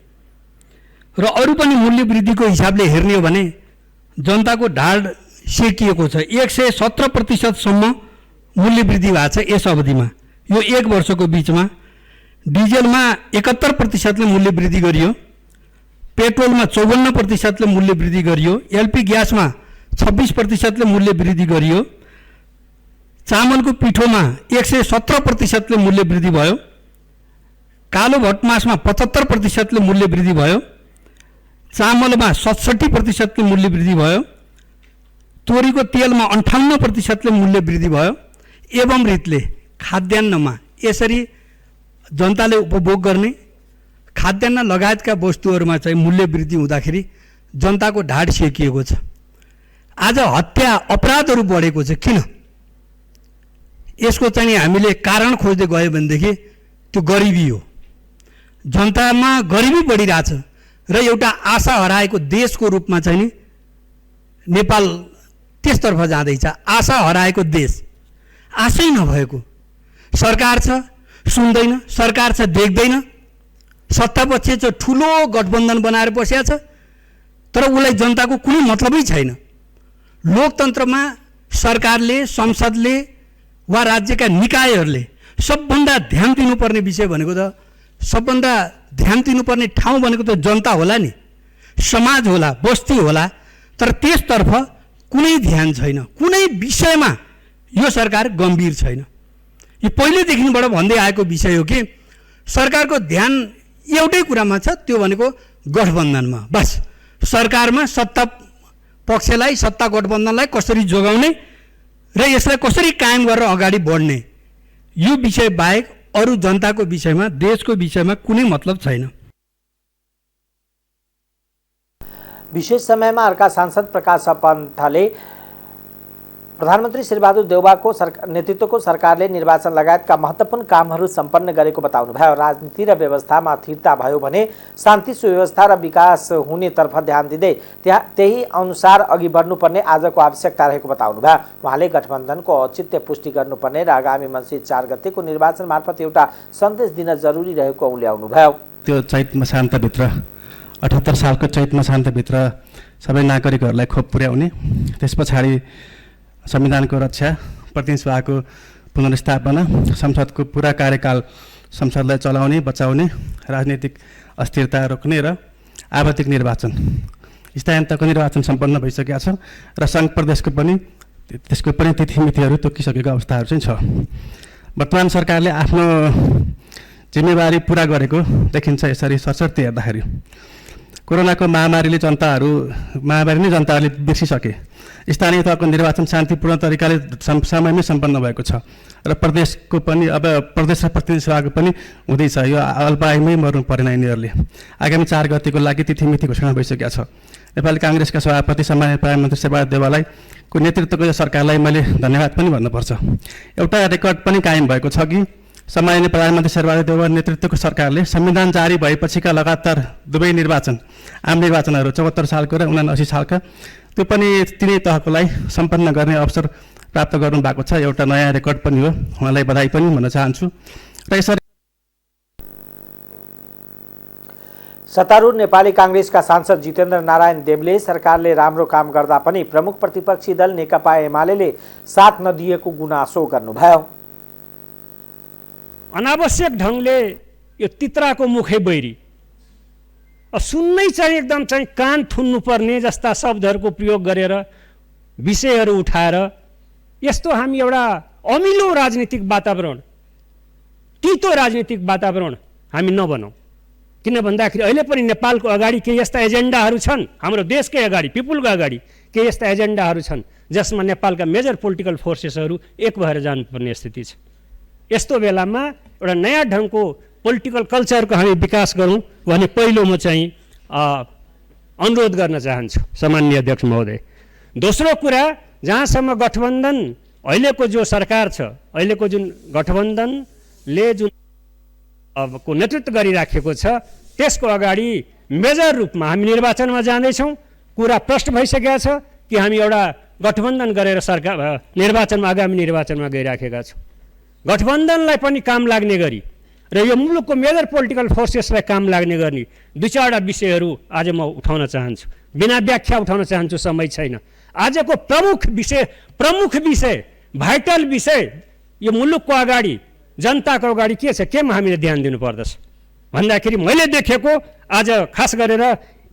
र अरू पनि मूल्य वृद्धिको हिसाबले हेर्ने हो भने जनताको ढाड सेकिएको छ। 117% मूल्य वृद्धि भएको छ यस अवधिमा। यो 1 वर्षको बिचमा डिजलमा 71% मूल्य वृद्धि गरियो, पेट्रोलमा 54% मूल्य वृद्धि गरियो, एलपी ग्यासमा 26% मूल्य वृद्धि गरियो, चामलको पिठोमा 117% मूल्य वृद्धि भयो, कालो भटमासमा 75% मूल्य वृद्धि भयो, चामलमा 67% मूल्य वृद्धि भयो, तोरीको तेलमा 58% मूल्य वृद्धि भयो। एवं रीतले खाद्यान्नमा यसरी जनताले उपभोग गर्ने खाद्यान्न लगायतका वस्तुहरूमा चाहिँ मूल्य वृद्धि हुँदाखेरि जनताको ढाड सेकिएको छ। आज हत्या अपराधहरू बढेको छ। किन? यसको चाहिँ हामीले कारण खोज्दै गयो भनेदेखि त्यो गरिबी हो। जनतामा गरिबी बढिरहेछ र एउटा आशा हराएको देशको रूपमा चाहिँ नि नेपाल त्यसतर्फ जाँदैछ। आशा हराएको देश, आशै नभएको सरकार छ, सुन्दैन, सरकार छ, देख्दैन, सत्तापक्ष चाहिँ ठुलो गठबन्धन बनाएर बसेको छ, तर उसलाई जनताको कुनै मतलबै छैन। लोकतन्त्रमा सरकारले, संसदले वा राज्यका निकायहरूले सबभन्दा ध्यान दिनुपर्ने विषय भनेको त, सबभन्दा ध्यान दिनुपर्ने ठाउँ भनेको त जनता होला नि, समाज होला, बस्ती होला। तर त्यसतर्फ कुनै ध्यान छैन, कुनै विषयमा यो सरकार गम्भीर छैन। यो पहिलेदेखिबाट भन्दै आएको विषय हो कि सरकारको ध्यान एउटै कुरामा छ, त्यो भनेको गठबन्धनमा। बस सरकारमा सत्ता पक्षलाई, सत्ता गठबन्धनलाई कसरी जोगाउने र यसलाई कसरी कायम गरेर अगाडि बढ्ने, यो विषय बाहेक अरू जनताको विषयमा, देशको विषयमा कुनै मतलब छैन। विशेष समयमा अर्का सांसद प्रकाश पन्थले प्रधानमन्त्री शेरबहादुर देउवाको नेतृत्वको सरकारले निर्वाचन लगायतका महत्त्वपूर्ण कामहरू सम्पन्न गरेको बताउनुभयो। राजनीति र व्यवस्थामा स्थिरता भयो भने शान्ति सुव्यवस्था र विकास हुनेतर्फ ध्यान दिँदै त्यही अनुसार अघि बढ्नुपर्ने आजको आवश्यकता रहेको बताउनुभयो। उहाँले गठबन्धनको औचित्य पुष्टि गर्नुपर्ने र आगामी मङ्सिर 4 गतेको निर्वाचन मार्फत एउटा सन्देश दिन जरुरी रहेको उल्ल्याउनुभयो। त्यो चैत मसान्तभित्र 78 सालको चैत मसान्तभित्र सबै नागरिकहरूलाई खोप पुर्याउने, त्यस पछाडि संविधानको रक्षा, प्रतिनिधि सभाको पुनर्स्थापना, संसदको पुरा कार्यकाल संसदलाई चलाउने बचाउने, राजनीतिक अस्थिरता रोक्ने र आवधिक निर्वाचन, स्थानीय तहको निर्वाचन सम्पन्न भइसकेका छ र सङ्घ प्रदेशको पनि त्यसको पनि तिथिमितिहरू तोकिसकेको अवस्थाहरू चाहिँ छ। वर्तमान सरकारले आफ्नो जिम्मेवारी पुरा गरेको देखिन्छ यसरी सरसर्ती हेर्दाखेरि। कोरोनाको महामारीले जनताहरूले बिर्सिसके। स्थानीय तहको निर्वाचन शान्तिपूर्ण तरिकाले समयमै सम्पन्न भएको छ र प्रदेशको पनि अब प्रदेश र प्रतिनिधि सभाको पनि हुँदैछ। यो अल्पायुमै मर्नु परेन यिनीहरूले। आगामी 4 गतेको लागि तिथिमिति घोषणा भइसकेका छ। नेपाली काङ्ग्रेसका सभापति सम्मानित प्रधानमन्त्री शेरबहादुर देउवालाई को नेतृत्वको सरकारलाई मैले धन्यवाद पनि भन्नुपर्छ। एउटा रेकर्ड पनि कायम भएको छ कि सम्माननीय प्रधानमन्त्री शेरबहादुर देउवा नेतृत्वको सरकारले संविधान जारी भएपछिका लगातार दुवै निर्वाचन, आम निर्वाचनहरू 74 सालको र 79 सालका, त्यो पनि तिनै तहकोलाई सम्पन्न गर्ने अवसर प्राप्त गर्नु भएको छ। एउटा नयाँ रेकर्ड पनि हो। उहाँलाई बधाई पनि भन्न चाहन्छु। र यसरी सत्तारूढ नेपाली काङ्ग्रेसका सांसद जितेन्द्र नारायण देवले सरकारले राम्रो काम गर्दा पनि प्रमुख प्रतिपक्षी दल नेकपा एमाले साथ नदिएको गुनासो गर्नुभयो। अनावश्यक ढङ्गले यो तित्राको मुखै बैरी, सुन्नै चाहिँ एकदम चाहिँ कान थुन्नुपर्ने जस्ता शब्दहरूको प्रयोग गरेर विषयहरू उठाएर यस्तो हामी एउटा अमिलो राजनीतिक वातावरण, तितो राजनीतिक वातावरण हामी नबनाऊ। किन भन्दाखेरि अहिले पनि नेपालको अगाडि केही यस्ता एजेन्डाहरू छन्, हाम्रो देशकै अगाडि, पिपुलको अगाडि केही यस्ता एजेन्डाहरू छन् जसमा नेपालका मेजर पोलिटिकल फोर्सेसहरू एक भएर जानुपर्ने स्थिति छ। यस्तो बेलामा एउटा नयाँ ढङ्गको पोलिटिकल कल्चरको हामी विकास गरौँ भने पहिलो म चाहिँ अनुरोध गर्न चाहन्छु सम्माननीय अध्यक्ष महोदय। दोस्रो कुरा, जहाँसम्म गठबन्धन अहिलेको जो सरकार छ, अहिलेको जुन गठबन्धनले जुन को नेतृत्व गरिराखेको छ, त्यसको अगाडि मेजर रूपमा हामी निर्वाचनमा जाँदैछौँ। कुरा प्रष्ट भइसकेको छ कि हामी एउटा गठबन्धन गरेर सरकार निर्वाचनमा, आगामी निर्वाचनमा गइराखेका छौँ। गठबन्धनलाई पनि काम लाग्ने गरी र यो मुलुकको मेजर पोलिटिकल फोर्सेसलाई काम लाग्ने गर्ने 2-4 विषयहरू आज म उठाउन चाहन्छु। बिना व्याख्या उठाउन चाहन्छु, समय छैन। आजको प्रमुख विषय भाइटल विषय यो मुलुकको अगाडि, जनताको अगाडि के छ, केमा हामीले ध्यान दिनुपर्दछ भन्दाखेरि मैले देखेको आज खास गरेर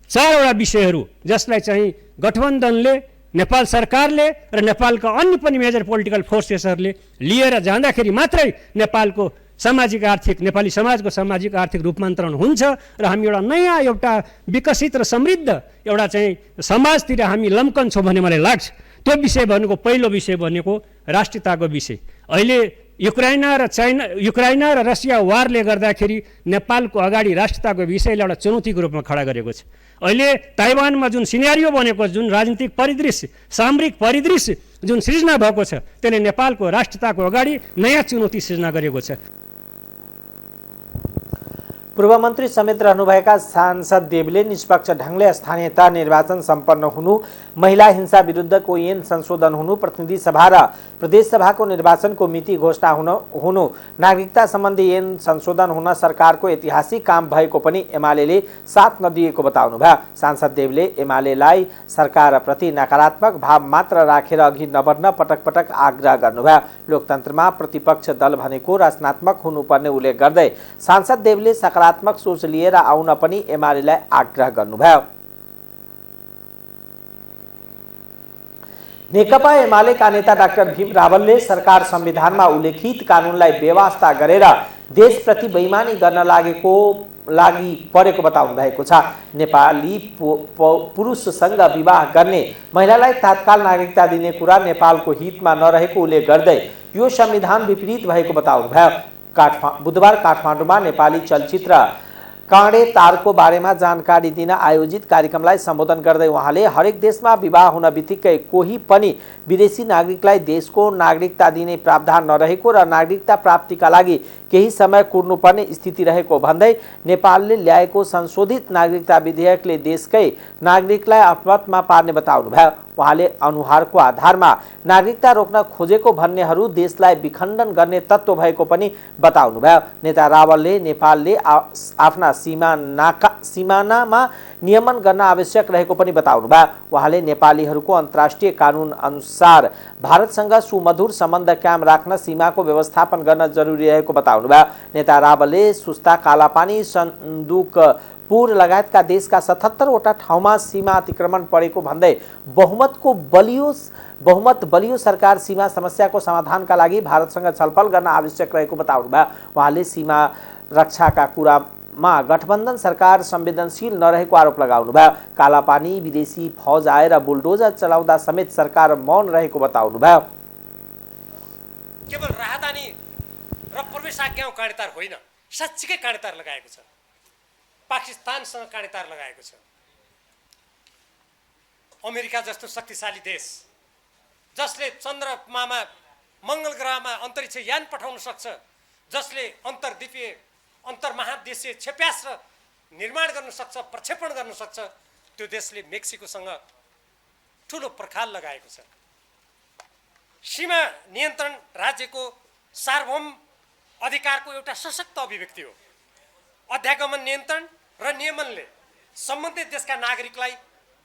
4वटा विषयहरू जसलाई चाहिँ गठबन्धनले, नेपाल सरकारले र नेपालका अन्य पनि मेजर पोलिटिकल फोर्सेसहरूले लिएर जाँदाखेरि मात्रै नेपालको सामाजिक आर्थिक, नेपाली समाजको सामाजिक आर्थिक रूपान्तरण हुन्छ र हामी एउटा नयाँ, एउटा विकसित र समृद्ध एउटा चाहिँ समाजतिर हामी लम्कन्छौँ भन्ने मलाई लाग्छ। त्यो विषय भनेको, पहिलो विषय भनेको राष्ट्रियताको विषय। अहिले युक्राइना र रसिया वारले गर्दाखेरि नेपालको अगाडि राष्ट्रियताको विषयलाई एउटा चुनौतीको रूपमा खडा गरेको छ। अहिले ताइवानमा जुन सिनेरियो बनेको, जुन राजनीतिक परिदृश्य, सामरिक परिदृश्य जुन सृजना भएको छ, त्यसले नेपालको राष्ट्रियताको अगाडि नयाँ चुनौती सृजना गरेको छ। पूर्व मन्त्री समेत रहनुभएका सांसद देवले निष्पक्ष ढङ्गले स्थानीय तह निर्वाचन सम्पन्न हुनु, महिला हिंसा विरुद्धको ऐन संशोधन हुनु, प्रतिनिधि सभा र प्रदेश सभाको निर्वाचनको मिति घोषणा हुनु, नागरिकता सम्बन्धी ऐन संशोधन हुन सरकारको ऐतिहासिक काम भएको पनि एमाले साथ नदिएको बताउनुभयो। सांसद देवले एमालेलाई सरकारप्रति नकारात्मक भाव मात्र राखेर अघि नबढ्न पटक पटक आग्रह गर्नुभयो। लोकतन्त्रमा प्रतिपक्ष दल भनेको रचनात्मक हुनुपर्ने उल्लेख गर्दै सांसद देवले सकारात्मक सोच लिएर आउन पनि एमालेलाई आग्रह गर्नुभयो। नेकपा एमालेका नेता डाक्टर भीम रावलले सरकार संविधानमा उल्लेखित कानुनलाई बेवास्ता गरेर देशप्रति बेइमानी गर्न लागि परेको बताउनु भएको छ। नेपाली पुरुषसँग विवाह गर्ने महिलालाई तत्काल नागरिकता दिने कुरा नेपालको हितमा नरहेको उल्लेख गर्दै यो संविधान विपरीत भएको बताउनु भयो। बुधबार काठमाडौँमा नेपाली चलचित्र काँडे तारको बारेमा जानकारी दिन आयोजित कार्यक्रमलाई सम्बोधन गर्दै उहाँले हरेक देशमा विवाह हुन बित्तिकै कोही पनि विदेशी नागरिकलाई देशको नागरिकता दिने प्रावधान नरहेको र नागरिकता प्राप्तिका लागि केही समय कुर्नुपर्ने स्थिति रहेको भन्दै नेपालले ल्याएको संशोधित नागरिकता विधेयकले देशकै नागरिकलाई आपतमा पार्ने बताउनुभयो। उहाँले अनुहारको आधारमा नागरिकता रोक्न खोजेको भन्नेहरू देशलाई विखण्डन गर्ने तत्त्व भएको पनि बताउनुभयो। नेता रावलले नेपालले आफ्ना सिमानामा नियमन गर्न आवश्यक रहेको पनि बताउनुभयो। उहाँले नेपालीहरूको अन्तर्राष्ट्रिय कानुन अनुसार भारतसँग सुमधुर सम्बन्ध कायम राख्न सीमाको व्यवस्थापन गर्न जरुरी रहेको बताउनुभयो। नेता रावलले सुस्ता, कालापानी, सन्दुकपुर लगायतका देशका 77 वटा ठाउँमा सीमा अतिक्रमण परेको भन्दै बहुमत बलियो सरकार सीमा समस्याको समाधानका लागि भारतसँग छलफल गर्न आवश्यक रहेको बताउनुभयो। उहाँले सीमा रक्षाका कुरामा गठबन्धन सरकार संवेदनशील नरहेको आरोप लगाउनुभयो। कालापानी, विदेशी फौज आएर बुलडोजर चलाउँदा समेत सरकार मौन रहेको बताउनुभयो। केवल राहदानी र प्रवेशाज्ञा काँडेतार होइन, साँच्चीकै काँडेतार लगाएको छ। पाकिस्तानसँग काँडेतार लगाएको छ। अमेरिका जस्तो शक्तिशाली देश जसले चन्द्रमामा, मङ्गल ग्रहमा अन्तरिक्ष यान पठाउन सक्छ, जसले अन्तर्द्वीपीय अन्तर्महादेशीय क्षेप्यास्त्र निर्माण गर्न सक्छ, प्रक्षेपण गर्न सक्छ, त्यो देशले मेक्सिकोसँग ठुलो पर्खाल लगाएको छ। सीमा नियन्त्रण राज्यको सार्वभौम अधिकारको एउटा सशक्त अभिव्यक्ति हो। अध्यागमन नियन्त्रण र नियमनले सम्बन्धित देशका नागरिकलाई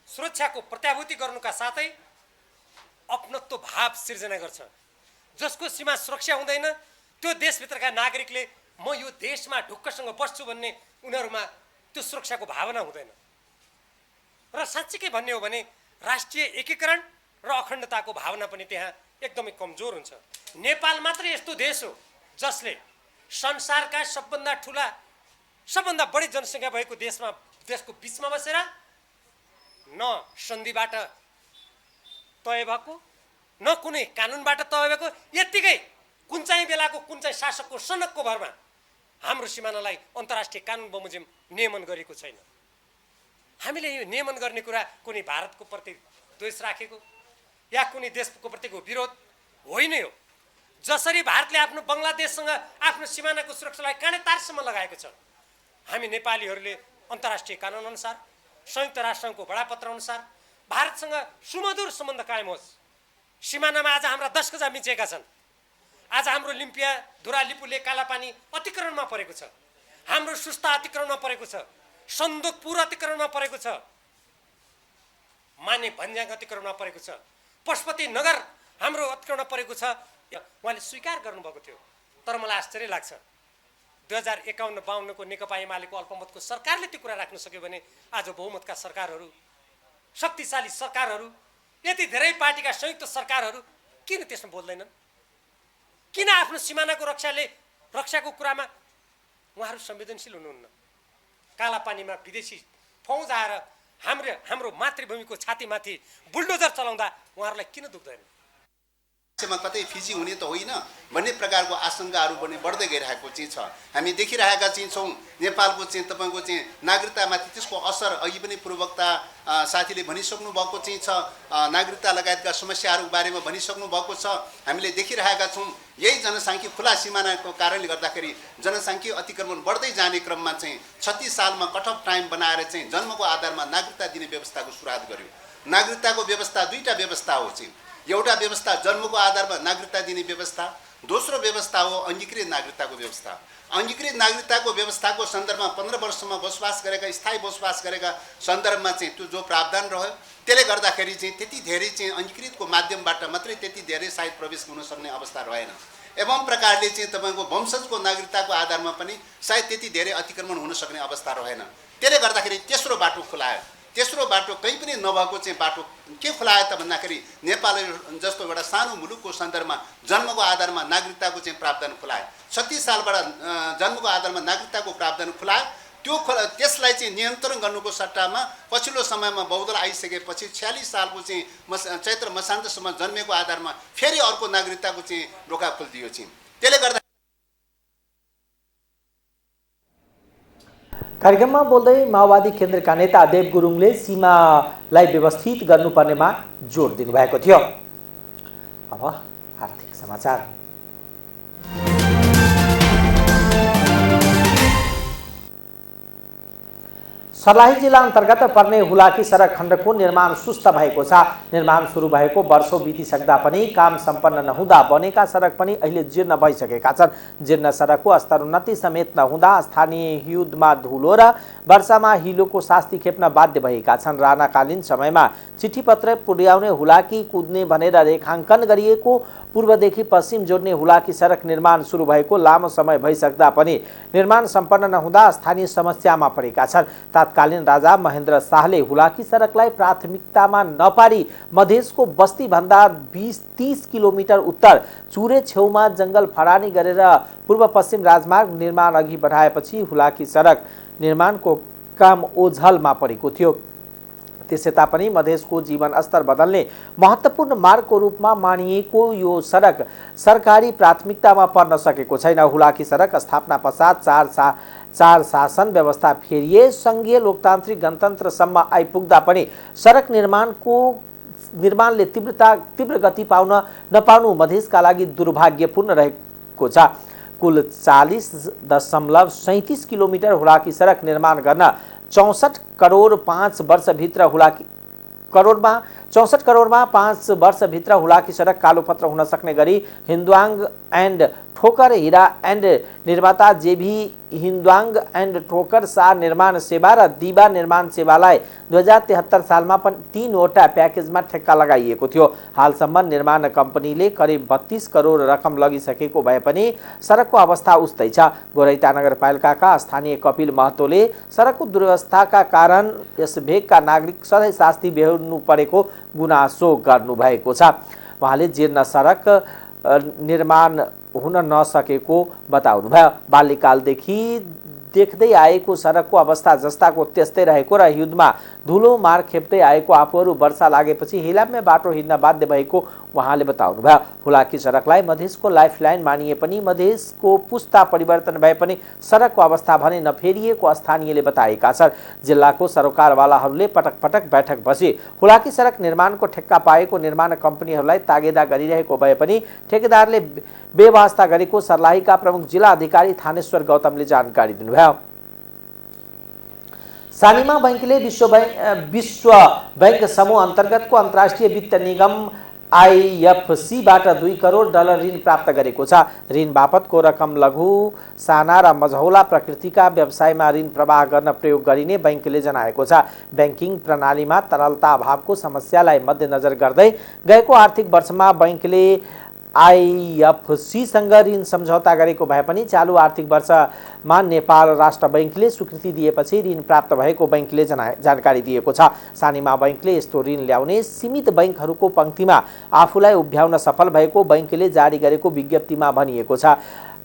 सुरक्षाको प्रत्याभूति गर्नुका साथै अपनत्व भाव सिर्जना गर्छ। जसको सीमा सुरक्षा हुँदैन त्यो देशभित्रका नागरिकले म यो देशमा ढुक्कसँग बस्छु भन्ने उनीहरूमा त्यो सुरक्षाको भावना हुँदैन। र साँच्चीकै भन्ने हो भने राष्ट्रिय एकीकरण र अखण्डताको भावना पनि त्यहाँ एकदमै कमजोर हुन्छ। नेपाल मात्र यस्तो देश हो जसले संसारका सबभन्दा ठुला, सबभन्दा बढी जनसङ्ख्या भएको देशको बिचमा बसेर न सन्धिबाट तय भएको, न कुनै कानुनबाट तय भएको, यत्तिकै कुन चाहिँ बेलाको कुन चाहिँ शासकको सनकको भरमा हाम्रो सिमानालाई अन्तर्राष्ट्रिय कानुन बमोजिम नियमन गरेको छैन। हामीले यो नियमन गर्ने कुरा कुनै भारतको प्रति द्वेष राखेको या कुनै देशको प्रतिको विरोध होइन हो। जसरी भारतले आफ्नो बङ्गलादेशसँग आफ्नो सिमानाको सुरक्षालाई काँडेतारसम्म लगाएको छ, हामी नेपालीहरूले अन्तर्राष्ट्रिय कानुन अनुसार, संयुक्त राष्ट्रसङ्घको बडापत्र अनुसार भारतसँग सुमधुर सम्बन्ध कायम होस्। सिमानामा आज हाम्रा 10 गजा मिचेका छन्। आज हाम्रो लिम्पिया, धुरा, लिपुले, कालापानी अतिक्रमणमा परेको छ। हाम्रो सुस्ता अतिक्रमणमा परेको छ। सन्दुकपुर अतिक्रमणमा परेको छ। माने भन्ज्याङ अतिक्रमणमा परेको छ। पशुपति नगर हाम्रो अतिक्रमणमा परेको छ। उहाँले स्वीकार गर्नुभएको थियो। तर मलाई आश्चर्य लाग्छ 2051-52 को नेकपा एमालेको अल्पमतको सरकारले त्यो कुरा राख्न सक्यो भने आज बहुमतका सरकारहरू, शक्तिशाली सरकारहरू, यति धेरै पार्टीका संयुक्त सरकारहरू किन त्यसमा बोल्दैनन्? किन आफ्नो सिमानाको रक्षाको कुरामा उहाँहरू संवेदनशील हुनुहुन्न? कालापानीमा विदेशी फौज आएर हाम्रो मातृभूमिको छातीमाथि बुलडोजर चलाउँदा उहाँहरूलाई किन दुख्दैन? कतै फिजी हुने त होइन भन्ने प्रकारको आशंकाहरू पनि बढ्दै गइरहेको चाहिँ छ। हामी देखिरहेका चाहिँ छौँ नेपालको चाहिँ तपाईँको चाहिँ नागरिकतामाथि त्यसको असर अघि पनि पूर्ववक्ता साथीले भनिसक्नु भएको चाहिँ छ। नागरिकता लगायतका समस्याहरू बारेमा भनिसक्नु भएको छ। हामीले देखिरहेका छौँ यही जनसाङ्ख्यिक खुला सिमानाको कारणले गर्दाखेरि जनसाङ्ख्यिक अतिक्रमण बढ्दै जाने क्रममा चाहिँ 36 सालमा कट अफ टाइम बनाएर चाहिँ जन्मको आधारमा नागरिकता दिने व्यवस्थाको सुरुवात गर्यो। नागरिकताको व्यवस्था दुईटा व्यवस्था हो चाहिँ। एउटा व्यवस्था जन्मको आधारमा नागरिकता दिने व्यवस्था, दोस्रो व्यवस्था हो अङ्गीकृत नागरिकताको व्यवस्था। अङ्गीकृत नागरिकताको व्यवस्थाको सन्दर्भमा 15 वर्षसम्म बसोबास गरेका, स्थायी बसोबास गरेका सन्दर्भमा चाहिँ त्यो जो प्रावधान रह्यो त्यसले गर्दाखेरि चाहिँ त्यति धेरै चाहिँ अङ्गीकृतको माध्यमबाट मात्रै त्यति धेरै सायद प्रवेश हुन सक्ने अवस्था रहेन। एवं प्रकारले चाहिँ तपाईँको वंशजको नागरिकताको आधारमा पनि सायद त्यति धेरै अतिक्रमण हुन सक्ने अवस्था रहेन। त्यसले गर्दाखेरि तेस्रो बाटो खुलायो। तेस्रो बाटो कहीँ पनि नभएको चाहिँ बाटो के खुलायो त भन्दाखेरि नेपाल जस्तो एउटा सानो मुलुकको सन्दर्भमा जन्मको आधारमा नागरिकताको चाहिँ प्रावधान खुलायो। 36 सालबाट जन्मको आधारमा नागरिकताको प्रावधान खुलायो। त्यसलाई चाहिँ नियन्त्रण गर्नुको सट्टामा पछिल्लो समयमा बहुदल आइसकेपछि 46 सालको चाहिँ चैत्र मसान्तसम्म जन्मेको आधारमा फेरि अर्को नागरिकताको चाहिँ ढोका खोलिदियो चाहिँ। त्यसले गर्दा कार्यक्रममा बोल्दै माओवादी केन्द्रका नेता देव गुरुङले सीमालाई व्यवस्थित गर्नुपर्नेमा जोड दिनुभएको थियो। अब आर्थिक समाचार। सर्लाही जिल्ला अन्तर्गत पर्ने हुलाकी सडक खण्डको निर्माण सुस्त भएको छ। निर्माण सुरु भएको वर्षौं बितिसक्दा पनि काम सम्पन्न नहुँदा बनेका सडक पनि अहिले जीर्ण भइसकेका छन्। जीर्ण सडकको स्तरोन्नति समेत नहुँदा स्थानीय हिउँदमा धुलो र वर्षामा हिलोको शास्ति खेप्न बाध्य भएका छन्। राणाकालीन समयमा चिठीपत्र पुर्याउने हुलाकी कुद्ने भनेर रेखाङ्कन गरिएको पूर्वदेखि पश्चिम जोड्ने हुलाकी सडक निर्माण सुरु भएको लामो समय भइसक्दा पनि निर्माण सम्पन्न नहुँदा स्थानीय समस्यामा परेका छन्। तत्कालीन राजा महेन्द्र शाहले हुलाकी सडकलाई प्राथमिकतामा नपारी मधेसको बस्तीभन्दा 20-30 किलोमिटर उत्तर चुरे छेउमा जङ्गल फडानी गरेर पूर्व पश्चिम राजमार्ग निर्माण अघि बढाएपछि हुलाकी सडक निर्माणको काम ओझलमा परेको थियो। त्यसै तापनि मधेसको जीवन स्तर बदल्ने महत्त्वपूर्ण मार्गको रूपमा मानिएको यो सडक सरकारी प्राथमिकतामा पर्न सकेको छैन। हुलाकी सडक स्थापना पश्चात चार शासन व्यवस्था फेरिए सङ्घीय लोकतान्त्रिक गणतन्त्रसम्म आइपुग्दा पनि सडक निर्माणले तीव्र गति पाउन नपाउनु मधेसका लागि दुर्भाग्यपूर्ण रहेको छ। कुल 40.37 किलोमिटर हुलाकी सडक निर्माण गर्न 64 करोड 5 वर्षभित्र हुलाकी सडक कालोपत्र हुन सक्ने गरी हिन्दुवाङ एन्ड ठोकर हिरा एन्ड निर्माता जेभी हिन्दुवाङ एन्ड ठोकर शाह निर्माण सेवा र दिवा निर्माण सेवालाई 2073 सालमा पनि 3 वटा प्याकेजमा ठेक्का लगाइएको थियो। हालसम्म निर्माण कम्पनीले करिब 32 करोड रकम लगिसकेको भए पनि सडकको अवस्था उस्तै छ। गोरैटा नगरपालिकाका स्थानीय कपिल महतोले सडकको दुर्वस्थाका कारण यस भेगका नागरिक सधैँ शास्ति बेहोर्नु परेको गुनासो गर्नुभएको छ। उहाँले जीर्ण सडक निर्माण हुन नसकेको बताउनुभयो। बाल्यकालदेखि देख्दै आएको सडकको अवस्था जस्ताको त्यस्तै रहेको र हिउँदमा धुलो मार खेप्दै आएको आफूहरू वर्षा लागेपछि हिलाम्य बाटो हिँड्न बाध्य भएको उहाँले बताउनुभयो। हुलाकी सडकलाई मधेसको लाइफलाइन मानिए पनि मधेसको पुस्ता परिवर्तन भए पनि सडकको अवस्था भने नफेरिएको स्थानीयले बताएका छन्। जिल्लाको सरोकारवालाहरूले पटक पटक बैठक बसी हुलाकी सडक निर्माणको ठेक्का पाएको निर्माण कम्पनीहरूलाई तागेदा गरिरहेको भए पनि ठेकेदारले बेवास्ता गरेको सर्लाहीका प्रमुख जिल्ला अधिकारी थानेश्वर गौतमले जानकारी दिनुभयो। सानिमा बैंकले विश्व बैंक समूह अन्तर्गतको अन्तर्राष्ट्रिय वित्त निगम IFCबाट $2 करोड ऋण प्राप्त गरेको छ। ऋण बापतको रकम लघु, साना र मझौला प्रकृतिका व्यवसायमा ऋण प्रवाह गर्न प्रयोग गरिने बैंकले जनाएको छ। बैंकिङ प्रणालीमा तरलता अभावको समस्यालाई मध्यनजर गर्दै गएको आर्थिक वर्षमा बैंकले IFCसँग ऋण सम्झौता गरेको भए पनि चालु आर्थिक वर्षमा नेपाल राष्ट्र बैंकले स्वीकृति दिएपछि ऋण प्राप्त भएको बैंकले जानकारी दिएको छ। सानिमा बैंकले यस्तो ऋण ल्याउने सीमित बैंकहरूको पंक्तिमा आफूलाई उभ्याउन सफल भएको बैंकले जारी गरेको विज्ञप्तिमा भनिएको छ।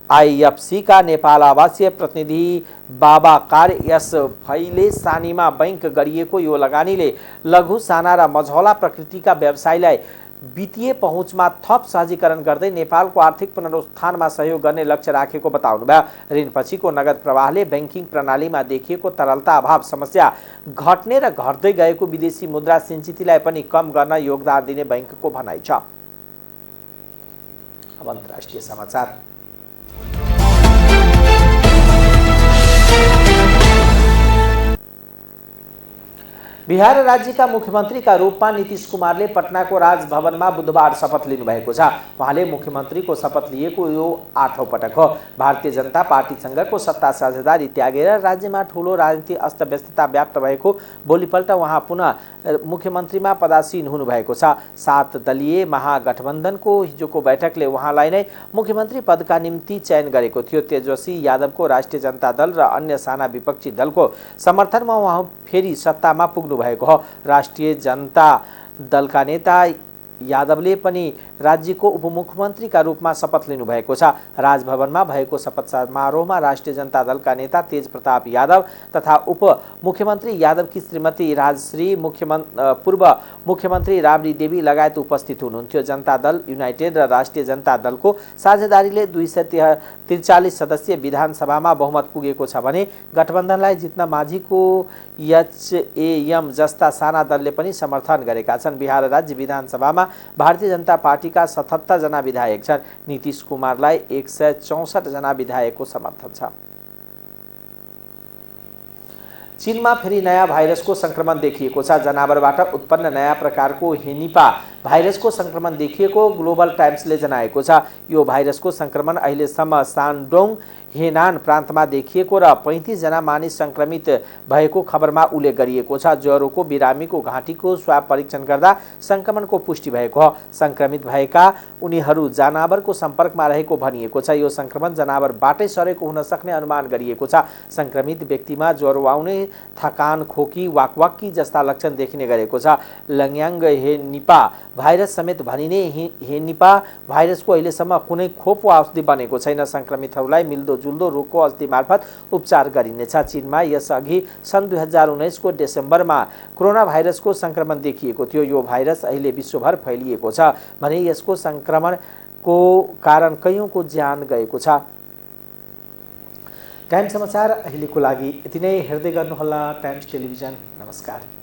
IFC का नेपाल आवासीय प्रतिनिधि बाबा कार्य यस फैले सानिमा बैंक गरिएको यो लगानीले लघु, साना र मझौला प्रकृतिका व्यवसायलाई वित्तीय पहुँचमा थप सहजीकरण गर्दै नेपालको आर्थिक पुनरुत्थानमा सहयोग गर्ने लक्ष्य राखेको बताउनुभयो। ऋणपछिको नगद प्रवाहले बैंकिङ प्रणालीमा देखिएको तरलता अभाव समस्या घट्ने र घट्दै गएको विदेशी मुद्रा सिन्चितीलाई पनि कम गर्न योगदान दिने बैंकको भनाइ छ। अब अन्तर्राष्ट्रिय समाचार। बिहार राज्यका मुख्यमन्त्रीका रूपमा नीतीश कुमारले पटनाको राजभवनमा बुधबार शपथ लिनुभएको छ। उहाँले मुख्यमन्त्रीको शपथ लिएको यो 8औं पटक हो। भारतीय जनता पार्टीसँगको सत्ता साझेदारी त्यागेर राज्यमा ठूलो राजनीतिक अस्तव्यस्तता व्याप्त भएको भोलिपल्ट उहाँ पुनः मुख्यमन्त्रीमा पदासीन हुनुभएको छ। 7 दलीय महागठबन्धनको हिजोको बैठकले उहाँलाई नै मुख्यमन्त्री पदका निम्ति चयन गरेको थियो। तेजस्वी यादवको राष्ट्रिय जनता दल र अन्य साना विपक्षी दलको समर्थनमा उहाँ फेरि सत्तामा पुग्नु भएको हो। राष्ट्रिय जनता दलका नेता यादवले पनि राज्यको उपमुख्यमन्त्रीका रूपमा शपथ लिनुभएको छ। राजभवनमा भएको शपथ समारोहमा राष्ट्रिय जनता दलका नेता तेज प्रताप यादव तथा उपमुख्यमन्त्री यादवकी श्रीमती राजश्री, पूर्व मुख्यमन्त्री राबडी देवी लगायत उपस्थित हुनुहुन्थ्यो। जनता दल युनाइटेड र राष्ट्रिय जनता दलको साझेदारीले 243 सदस्यीय विधानसभामा बहुमत पुगेको छ भने गठबन्धनलाई जित्न माझीको एचएएम जस्ता साना दलले पनि समर्थन गरेका छन्। बिहार राज्य विधानसभामा भारतीय जनता पार्टीका 77 जना विधायक छन्। नीतीश कुमारलाई 164 जना विधायकको समर्थन छ। चीनमा फेरि नयाँ भाइरसको संक्रमण देखिएको छ। जनावरबाट उत्पन्न नयाँ प्रकारको हेनिपा भाइरसको संक्रमण देखिएको ग्लोबल टाइम्सले जनाएको छ। यो भाइरसको संक्रमण अहिलेसम्म सान्डोङ हेनान प्रान्तमा देखिएको र 35 जना मानिस संक्रमित भएको खबरमा उल्लेख गरिएको छ। ज्वरोको बिरामीको घाँटीको स्वाब परीक्षण गर्दा संक्रमणको पुष्टि भएको हो। संक्रमित भएका उनीहरू जनावरको सम्पर्कमा रहेको भनिएको छ। यो संक्रमण जनावरबाटै सरेको हुन सक्ने अनुमान गरिएको छ। संक्रमित व्यक्तिमा ज्वरो आउने, थकान, खोकी, वाकवाकी जस्ता लक्षण देखिने गरेको छ। लङ्याङ हेनिपा भाइरस समेत भनिने हेनिपा भाइरसको अहिलेसम्म कुनै खोप वा औषधि बनेको छैन। संक्रमितहरूलाई मिल्दोजुल्दो रोगको औषधि मार्फत उपचार गरिनेछ। चीनमा यसअघि सन् 2019 को डिसेम्बरमा कोरोना भाइरसको संक्रमण देखिएको थियो। यो भाइरस अहिले विश्वभर फैलिएको छ भने यसको संक्रमणको कारण कैयौंको ज्यान गएको छ। टाइम्स समाचार अहिलेको लागि यति नै। हेर्दै गर्नुहोला टाइम्स टेलिभिजन। नमस्कार।